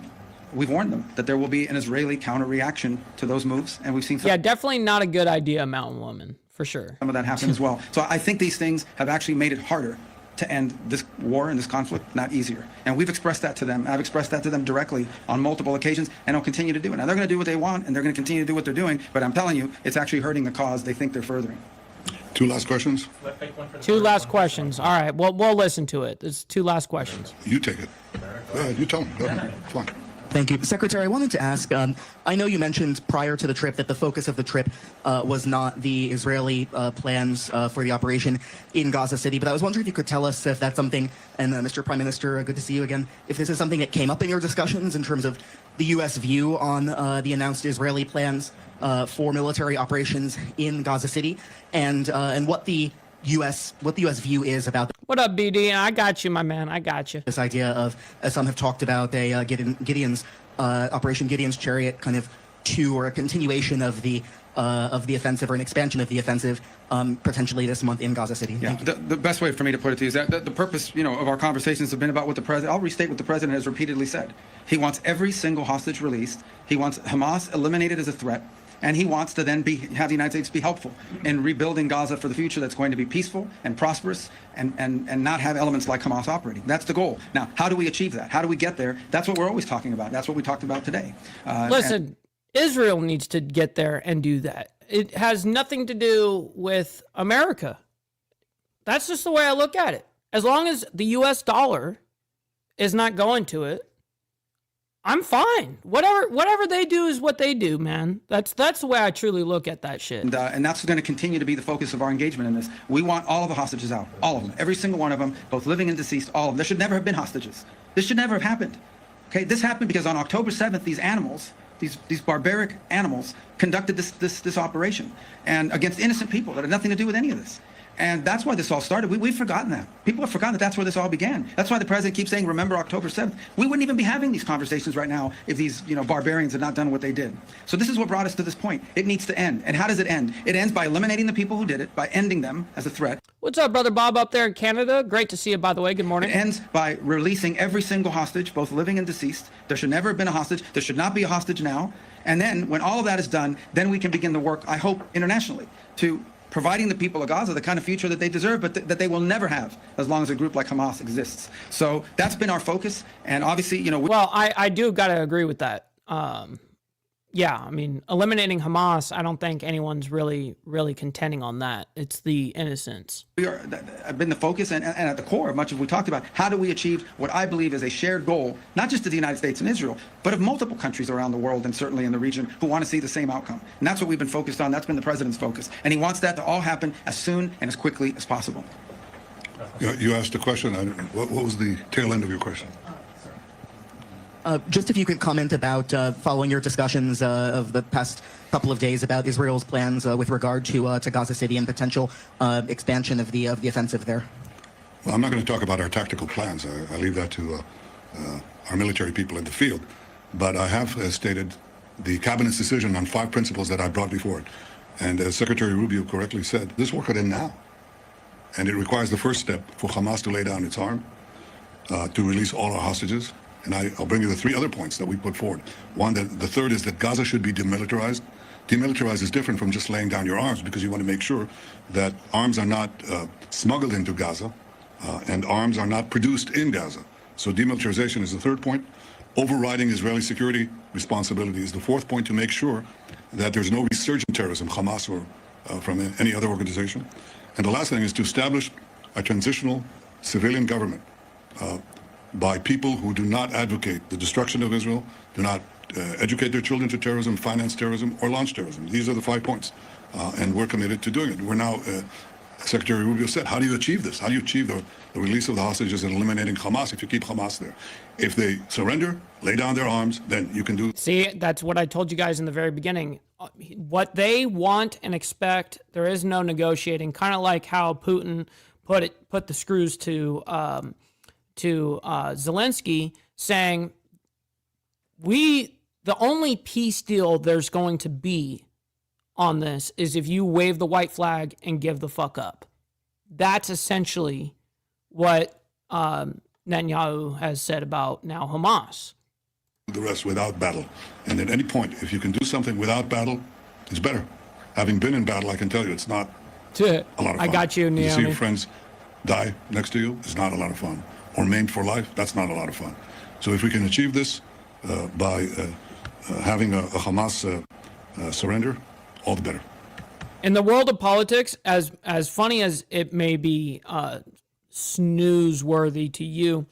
we've warned them that there will be an Israeli counter-reaction to those moves, and we've seen... Yeah, definitely not a good idea, Mountain Woman, for sure. Some of that happened as well. So I think these things have actually made it harder to end this war and this conflict, not easier. And we've expressed that to them. I've expressed that to them directly on multiple occasions, and I'll continue to do it. Now, they're going to do what they want, and they're going to continue to do what they're doing, but I'm telling you, it's actually hurting the cause they think they're furthering. Two last questions? Two last questions. All right, well, we'll listen to it. There's two last questions. You take it. You tell them. Go ahead. Come on. Thank you. Secretary, I wanted to ask, I know you mentioned prior to the trip that the focus of the trip was not the Israeli plans for the operation in Gaza City, but I was wondering if you could tell us if that's something, and Mr. Prime Minister, good to see you again, if this is something that came up in your discussions in terms of the U.S. view on the announced Israeli plans for military operations in Gaza City, and what the U.S. view is about that. What up, BD? I got you, my man. I got you. This idea of, as some have talked about, a Gideon's Operation Gideon's Chariot, kind of or a continuation of the offensive or an expansion of the offensive, potentially this month in Gaza City. Yeah, the best way for me to put it to you is that the purpose, of our conversations have been about what the president. I'll restate what the president has repeatedly said. He wants every single hostage released. He wants Hamas eliminated as a threat. And he wants to then have the United States be helpful in rebuilding Gaza for the future that's going to be peaceful and prosperous and not have elements like Hamas operating. That's the goal. Now, how do we achieve that? How do we get there? That's what we're always talking about. That's what we talked about today. Listen, Israel needs to get there and do that. It has nothing to do with America. That's just the way I look at it. As long as the U.S. dollar is not going to it, I'm fine. Whatever they do is what they do, man. That's the way I truly look at that shit. And that's going to continue to be the focus of our engagement in this. We want all of the hostages out, all of them, every single one of them, both living and deceased, all of them. There should never have been hostages. This should never have happened. Okay, this happened because on October 7th, these animals, these barbaric animals, conducted this operation and against innocent people that had nothing to do with any of this. And that's why this all started. We've forgotten that. People have forgotten that that's where this all began. That's why the president keeps saying, remember October 7th. We wouldn't even be having these conversations right now if these barbarians had not done what they did. So this is what brought us to this point. It needs to end. And how does it end? It ends by eliminating the people who did it, by ending them as a threat. What's up, Brother Bob up there in Canada? Great to see you, by the way. Good morning. It ends by releasing every single hostage, both living and deceased. There should never have been a hostage. There should not be a hostage now. And then when all of that is done, then we can begin the work, I hope, internationally to providing the people of Gaza the kind of future that they deserve, but that they will never have as long as a group like Hamas exists. So that's been our focus. And obviously, well, I do got to agree with that. Yeah, I mean, eliminating Hamas, I don't think anyone's really contending on that. It's the innocents. I've been the focus and at the core of much of what we talked about. How do we achieve what I believe is a shared goal, not just of the United States and Israel, but of multiple countries around the world and certainly in the region who want to see the same outcome. And that's what we've been focused on. That's been the president's focus. And he wants that to all happen as soon and as quickly as possible. You asked a question. What was the tail end of your question? Just if you could comment about following your discussions of the past couple of days about Israel's plans with regard to Gaza City and potential expansion of the offensive there. Well, I'm not going to talk about our tactical plans. I leave that to our military people in the field. But I have stated the cabinet's decision on 5 principles that I brought before it. And as Secretary Rubio correctly said, this work could end now. And it requires the first step for Hamas to lay down its arm, to release all our hostages. And I'll bring you the 3 other points that we put forward. One, the third is that Gaza should be demilitarized. Demilitarized is different from just laying down your arms because you want to make sure that arms are not smuggled into Gaza and arms are not produced in Gaza. So demilitarization is the third point. Overriding Israeli security responsibility is the fourth point, to make sure that there's no resurgent terrorism, Hamas or from any other organization. And the last thing is to establish a transitional civilian government by people who do not advocate the destruction of Israel, do not educate their children to terrorism, finance terrorism, or launch terrorism. These are the 5 points, and we're committed to doing it. We're now, Secretary Rubio said, how do you achieve this? How do you achieve the release of the hostages and eliminating Hamas if you keep Hamas there? If they surrender, lay down their arms, then you can do... See, that's what I told you guys in the very beginning. What they want and expect, there is no negotiating, kind of like how Putin put the screws to Zelensky, saying, the only peace deal there's going to be on this is if you wave the white flag and give the fuck up. That's essentially what Netanyahu has said about now Hamas. The rest without battle. And at any point, if you can do something without battle, it's better. Having been in battle, I can tell you it's not a lot of fun. I got you, Naomi. You see your friends die next to you, it's not a lot of fun. Or maimed for life, that's not a lot of fun. So if we can achieve this by having a Hamas surrender, all the better. In the world of politics, as funny as it may be snooze-worthy to you,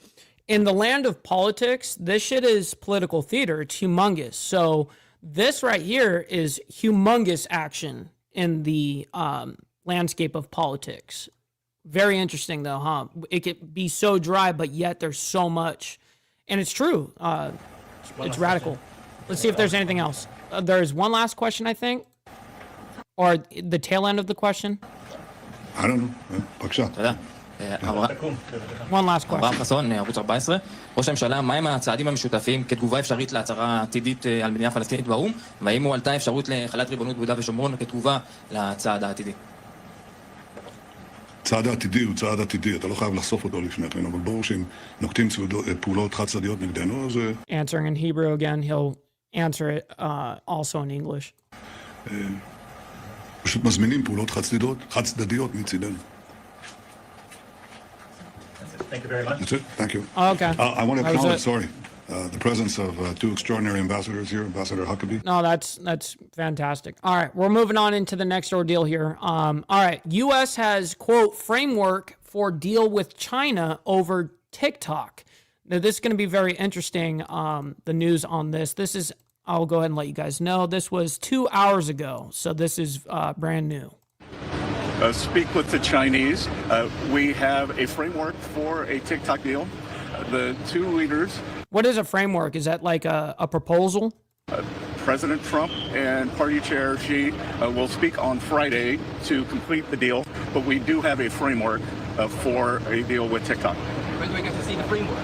in the land of politics, this shit is political theater. It's humongous. So this right here is humongous action in the landscape of politics. Very interesting, though, huh? It could be so dry, but yet there's so much. And it's true. It's radical. Let's see if there's anything else. There's one last question, I think. Or the tail end of the question. I don't know. בבקשה. One last question. אברהם חסון, ערוץ 14. ראש הממשלה, מהם הצעדים המשותפים כתגובה אפשרית להצהרה עתידית על מדינה פלסטינית באו"ם? והאם הועלתה אפשרות להחלת ריבונות ביהודה ושומרון כתגובה לצעד העתידי? צעד העתידי הוא צעד עתידי, אתה לא חייב לחשוף אותו לפני כן, אבל ברור שאם נוקטים פעולות חד-צדדיות נגדנו, אז... Answering in Hebrew again, he'll answer it also in English. פשוט מזמינים פעולות חד-צדדיות מצידנו. Thank you very much. That's it. Thank you. Oh, okay. I want to That was acknowledge, it. the presence of two extraordinary ambassadors here, Ambassador Huckabee. No, that's fantastic. All right, we're moving on into the next ordeal here. All right, U.S. has, quote, framework for deal with China over TikTok. Now, this is going to be very interesting, the news on this. This is, I'll go ahead and let you guys know, this was 2 hours ago, so this is brand new. Speak with the Chinese. We have a framework for a TikTok deal. The two leaders... What is a framework? Is that like a proposal? President Trump and Party Chair Xi will speak on Friday to complete the deal, but we do have a framework for a deal with TikTok. When do we get to see the framework?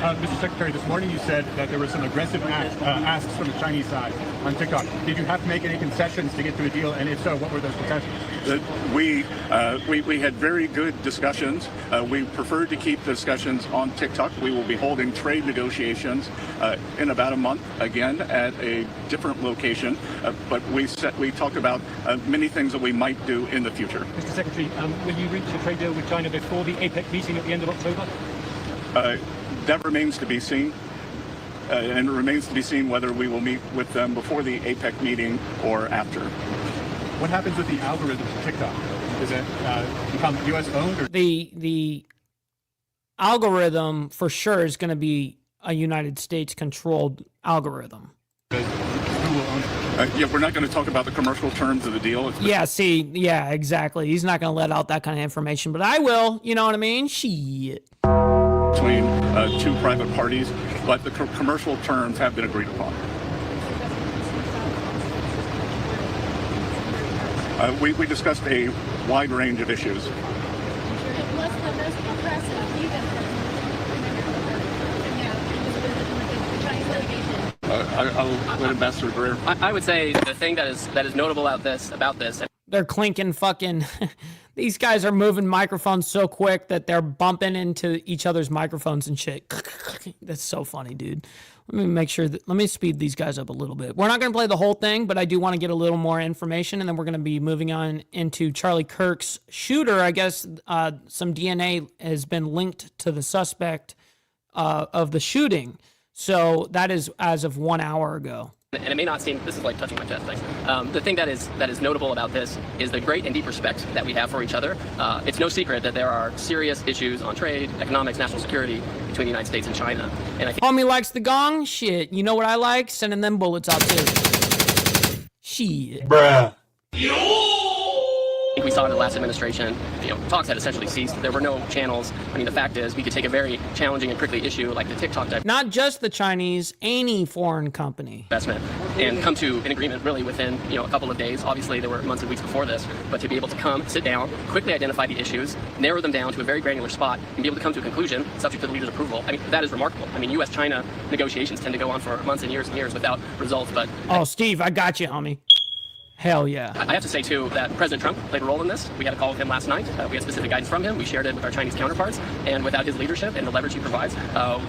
Mr. Secretary, this morning you said that there were some aggressive asks from the Chinese side on TikTok. Did you have to make any concessions to get to a deal? And if so, what were those concessions? We had very good discussions. We preferred to keep discussions on TikTok. We will be holding trade negotiations in about a month, again, at a different location. But we talked about many things that we might do in the future. Mr. Secretary, will you reach a trade deal with China before the APEC meeting at the end of October? That remains to be seen. And it remains to be seen whether we will meet with them before the APEC meeting or after. What happens with the algorithm of TikTok? Does it become U.S. owned? Or? The algorithm for sure is going to be a United States controlled algorithm. Who will own it? Yeah, we're not going to talk about the commercial terms of the deal. Yeah, exactly. He's not going to let out that kind of information, but I will. You know what I mean? Shit. Between two private parties, but the commercial terms have been agreed upon. We discussed a wide range of issues. I'll let Ambassador Greer. I would say the thing that is notable about this. They're clinking fucking. These guys are moving microphones so quick that they're bumping into each other's microphones and shit. That's so funny, dude. Let me make sure that, let me speed these guys up a little bit. We're not going to play the whole thing, but I do want to get a little more information, and then we're going to be moving on into Charlie Kirk's shooter. I guess some DNA has been linked to the suspect of the shooting. So that is as of 1 hour ago. And it may not seem, this is like touching my chest, thanks. The thing that is notable about this is the great and deep respect that we have for each other. It's no secret that there are serious issues on trade, economics, national security between the United States and China. And I think Homie likes the gong? Shit. You know what I like? Sending them bullets out too. Shit. Bruh. We saw in the last administration, talks had essentially ceased. There were no channels. I mean, the fact is, we could take a very challenging and prickly issue like the TikTok not just the Chinese, any foreign company investment, and come to an agreement really within a couple of days. Obviously, there were months and weeks before this, but to be able to come, sit down, quickly identify the issues, narrow them down to a very granular spot, and be able to come to a conclusion subject to the leader's approval. I mean, that is remarkable. I mean, U.S.-China negotiations tend to go on for months and years without results. But Steve, I got you, homie. Hell yeah. I have to say, too, that President Trump played a role in this. We had a call with him last night. We had specific guidance from him. We shared it with our Chinese counterparts. And without his leadership and the leverage he provides,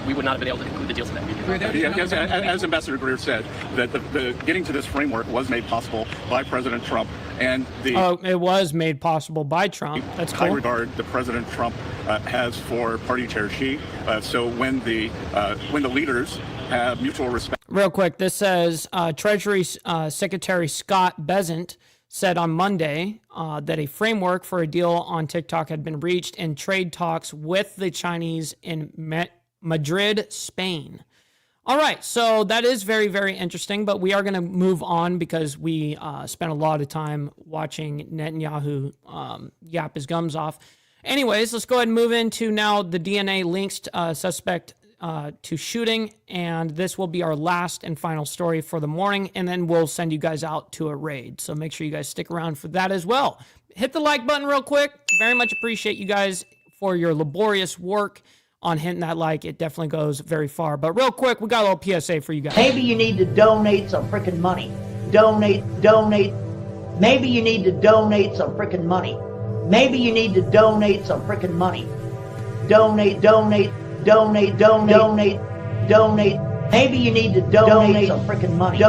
we would not have been able to conclude the deal today. Yes, as Ambassador Greer said, that the getting to this framework was made possible by President Trump. And it was made possible by Trump. That's cool. High regard that President Trump has for Party Chair Xi. So when the leaders have mutual respect. Real quick, this says Treasury Secretary Scott Bessent said on Monday that a framework for a deal on TikTok had been reached in trade talks with the Chinese in Madrid, Spain. All right, so that is very, very interesting, but we are going to move on because we spent a lot of time watching Netanyahu yap his gums off. Anyways, let's go ahead and move into now the DNA links suspect to shooting, and this will be our last and final story for the morning, and then we'll send you guys out to a raid. So make sure you guys stick around for that as well. Hit the like button real quick. Very much appreciate you guys for your laborious work on hitting that like. It definitely goes very far. But real quick, we got a little PSA for you guys. Maybe you need to donate some freaking money. Donate. Maybe you need to donate some freaking money. Maybe you need to donate some freaking money. Donate. Maybe you need to donate some freaking money.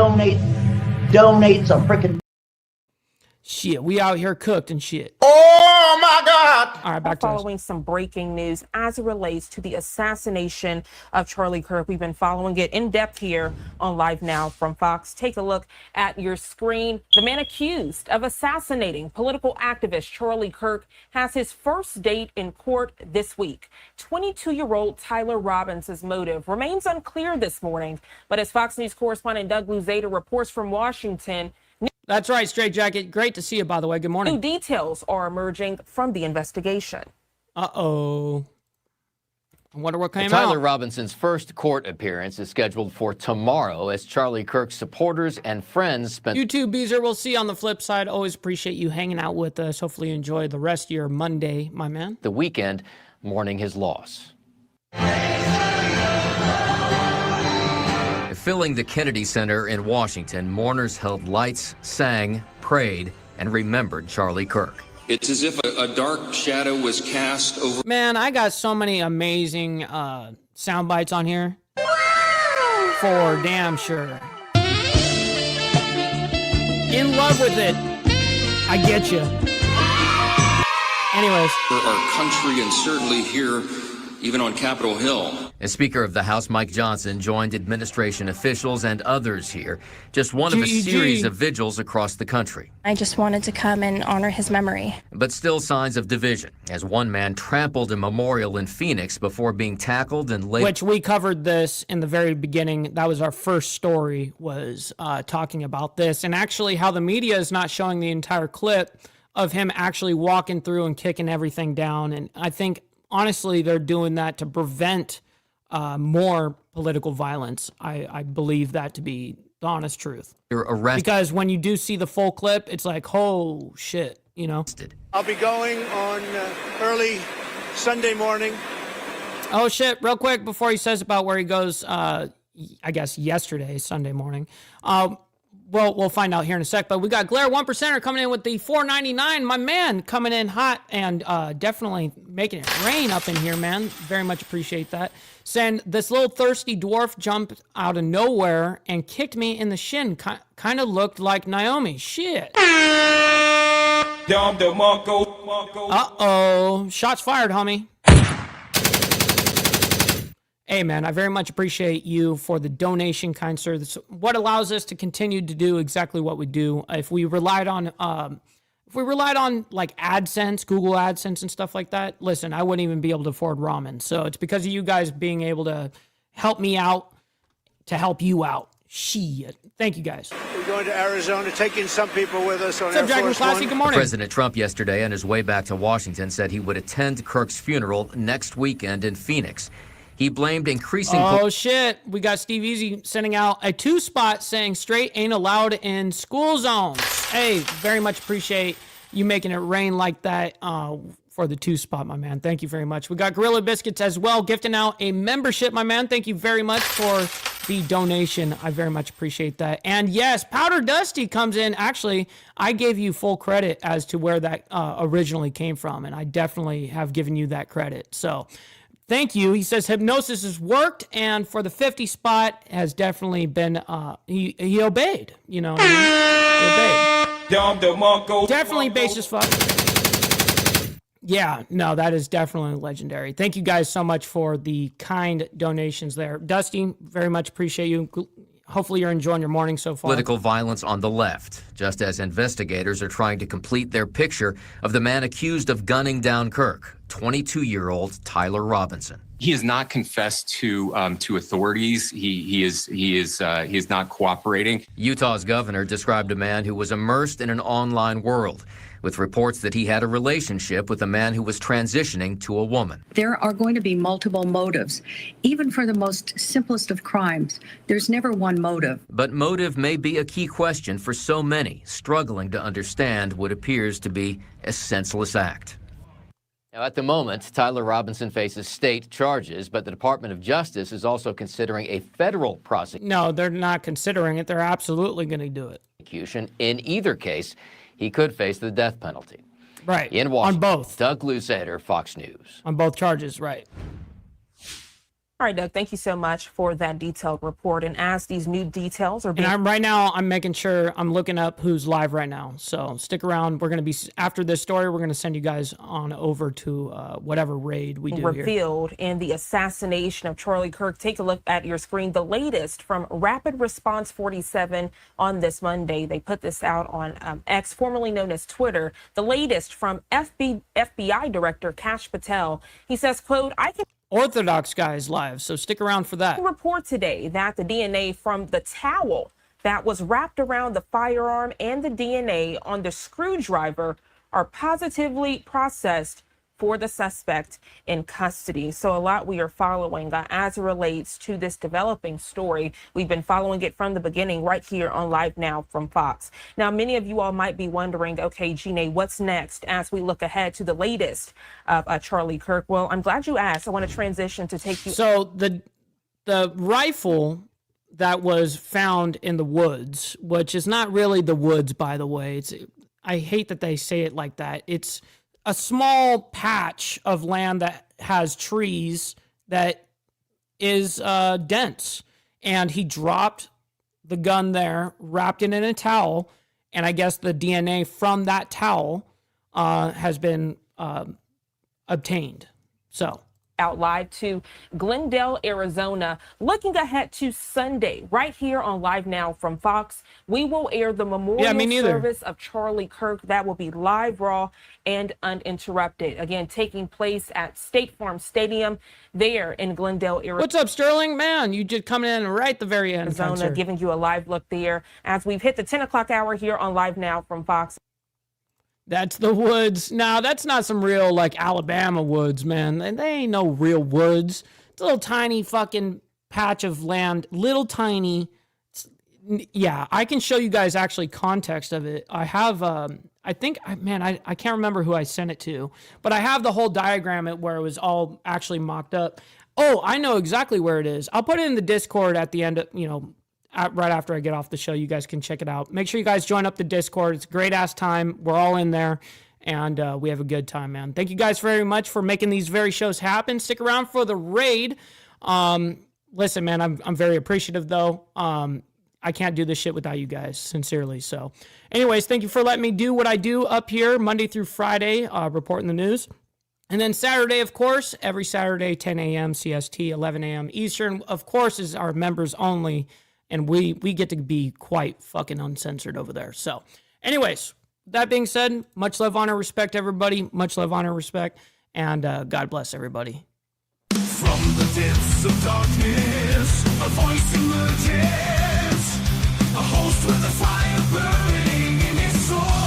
donate some freaking Shit, we out here cooked and shit. Oh my God! All right, back to us. Following some breaking news as it relates to the assassination of Charlie Kirk. We've been following it in depth here on Live Now from Fox. Take a look at your screen. The man accused of assassinating political activist Charlie Kirk has his first date in court this week. 22-year-old Tyler Robinson's motive remains unclear this morning, but as Fox News correspondent Doug Luzada reports from Washington, that's right, Straight Jacket. Great to see you, by the way. Good morning. new details are emerging from the investigation. Uh-oh. I wonder what came Tyler out. Robinson's first court appearance is scheduled for tomorrow as Charlie Kirk's supporters and friends spent... You too, Beezer. We'll see you on the flip side. Always appreciate you hanging out with us. Hopefully you enjoy the rest of your Monday, my man. ...the weekend mourning his loss. Filling the Kennedy Center in Washington, mourners held lights, sang, prayed, and remembered Charlie Kirk. It's as if a dark shadow was cast over... Man, I got so many amazing sound bites on here. For damn sure. In love with it. I get you. Anyways. For our country and certainly here, even on Capitol Hill. As Speaker of the House, Mike Johnson joined administration officials and others here. Just one of a series of vigils across the country. I just wanted to come and honor his memory. But still signs of division, as one man trampled a memorial in Phoenix before being tackled and later... Which we covered this in the very beginning. That was our first story, was talking about this. And actually how the media is not showing the entire clip of him actually walking through and kicking everything down. And I think, honestly, they're doing that to prevent more political violence. I believe that to be the honest truth. You're arrested. Because when you do see the full clip, it's like, oh, shit, you know? I'll be going on early Sunday morning. Oh, shit, real quick, before he says about where he goes, I guess yesterday, Sunday morning. Well, we'll find out here in a sec, but we got Glare 1%er coming in with the $4.99. My man coming in hot and definitely making it rain up in here, man. Very much appreciate that. Saying this little thirsty dwarf jumped out of nowhere and kicked me in the shin. Kind of looked like Naomi. Shit. Uh-oh. Shots fired, homie. Hey, man, I very much appreciate you for the donation, kind sir. That's what allows us to continue to do exactly what we do. If we relied on like AdSense, Google AdSense and stuff like that, listen, I wouldn't even be able to afford ramen. So it's because of you guys being able to help me out to help you out. Shit. Thank you, guys. We're going to Arizona, taking some people with us on What's up, Air Dragon Force Classy? One. Good morning. President Trump yesterday on his way back to Washington said he would attend Kirk's funeral next weekend in Phoenix. He blamed increasing... Oh, shit. We got Steve Easy sending out a 2-spot saying straight ain't allowed in school zones. Hey, very much appreciate you making it rain like that for the 2-spot, my man. Thank you very much. We got Gorilla Biscuits as well, gifting out a membership, my man. Thank you very much for the donation. I very much appreciate that. And yes, Powder Dusty comes in. Actually, I gave you full credit as to where that originally came from, and I definitely have given you that credit. So... thank you. He says hypnosis has worked, and for the 50 spot has definitely been, he obeyed, you know what I mean? He obeyed. Definitely base as fuck. Yeah, no, that is definitely legendary. Thank you guys so much for the kind donations there. Dusty, very much appreciate you. Hopefully you're enjoying your morning so far. Political violence on the left, just as investigators are trying to complete their picture of the man accused of gunning down Kirk, 22-year-old Tyler Robinson. He has not confessed to authorities. He is not cooperating. Utah's governor described a man who was immersed in an online world, with reports that he had a relationship with a man who was transitioning to a woman. There are going to be multiple motives. Even for the most simplest of crimes, there's never one motive. But motive may be a key question for so many struggling to understand what appears to be a senseless act. Now, at the moment, Tyler Robinson faces state charges, but the Department of Justice is also considering a federal prosecution. No, they're not considering it. They're absolutely going to do it. In either case, he could face the death penalty. Right. In Washington. On both. Doug Luzader, Fox News. On both charges, right. All right, Doug, thank you so much for that detailed report. And as these new details are being... And right now, I'm making sure I'm looking up who's live right now. So stick around. We're going to be, after this story, we're going to send you guys on over to whatever raid we do revealed here. In the assassination of Charlie Kirk. Take a look at your screen. The latest from Rapid Response 47 on this Monday. They put this out on X, formerly known as Twitter. The latest from FBI Director Kash Patel. He says, quote, I can... Orthodox guys live, so stick around for that. Report today that the DNA from the towel that was wrapped around the firearm and the DNA on the screwdriver are positively processed for the suspect in custody. So a lot we are following as it relates to this developing story. We've been following it from the beginning right here on Live Now from Fox. Now, many of you all might be wondering, okay, Gina, what's next as we look ahead to the latest of Charlie Kirk? Well, I'm glad you asked. I want to transition to take you. So the rifle that was found in the woods, which is not really the woods, by the way. I hate that they say it like that. It's a small patch of land that has trees that is dense. And he dropped the gun there, wrapped it in a towel, and I guess the DNA from that towel has been obtained. So... out live to Glendale, Arizona. Looking ahead to Sunday, right here on Live Now from Fox, we will air the memorial service of Charlie Kirk. That will be live, raw, and uninterrupted. Again, taking place at State Farm Stadium there in Glendale, Arizona. What's up, Sterling? Man, you just coming in right at the very end. Arizona, giving you a live look there as we've hit the 10 o'clock hour here on Live Now from Fox. That's the woods. Now, that's not some real, like, Alabama woods, man. They ain't no real woods. It's a little tiny fucking patch of land. Little tiny. Yeah, I can show you guys actually context of it. I have, I think, man, I can't remember who I sent it to. But I have the whole diagram where it was all actually mocked up. Oh, I know exactly where it is. I'll put it in the Discord at the end of, right after I get off the show. You guys can check it out. Make sure you guys join up the Discord. It's a great-ass time. We're all in there, and we have a good time, man. Thank you guys very much for making these very shows happen. Stick around for the raid. Listen, man, I'm very appreciative, though. I can't do this shit without you guys, sincerely. So, anyways, thank you for letting me do what I do up here Monday through Friday, reporting the news. And then Saturday, of course, every Saturday, 10 a.m. CST, 11 a.m. Eastern, of course, is our members only. And we get to be quite fucking uncensored over there. So, anyways, that being said, much love, honor, respect, everybody. Much love, honor, respect. And God bless everybody. From the depths of darkness, a voice emerges. A host with a fire burning in his soul.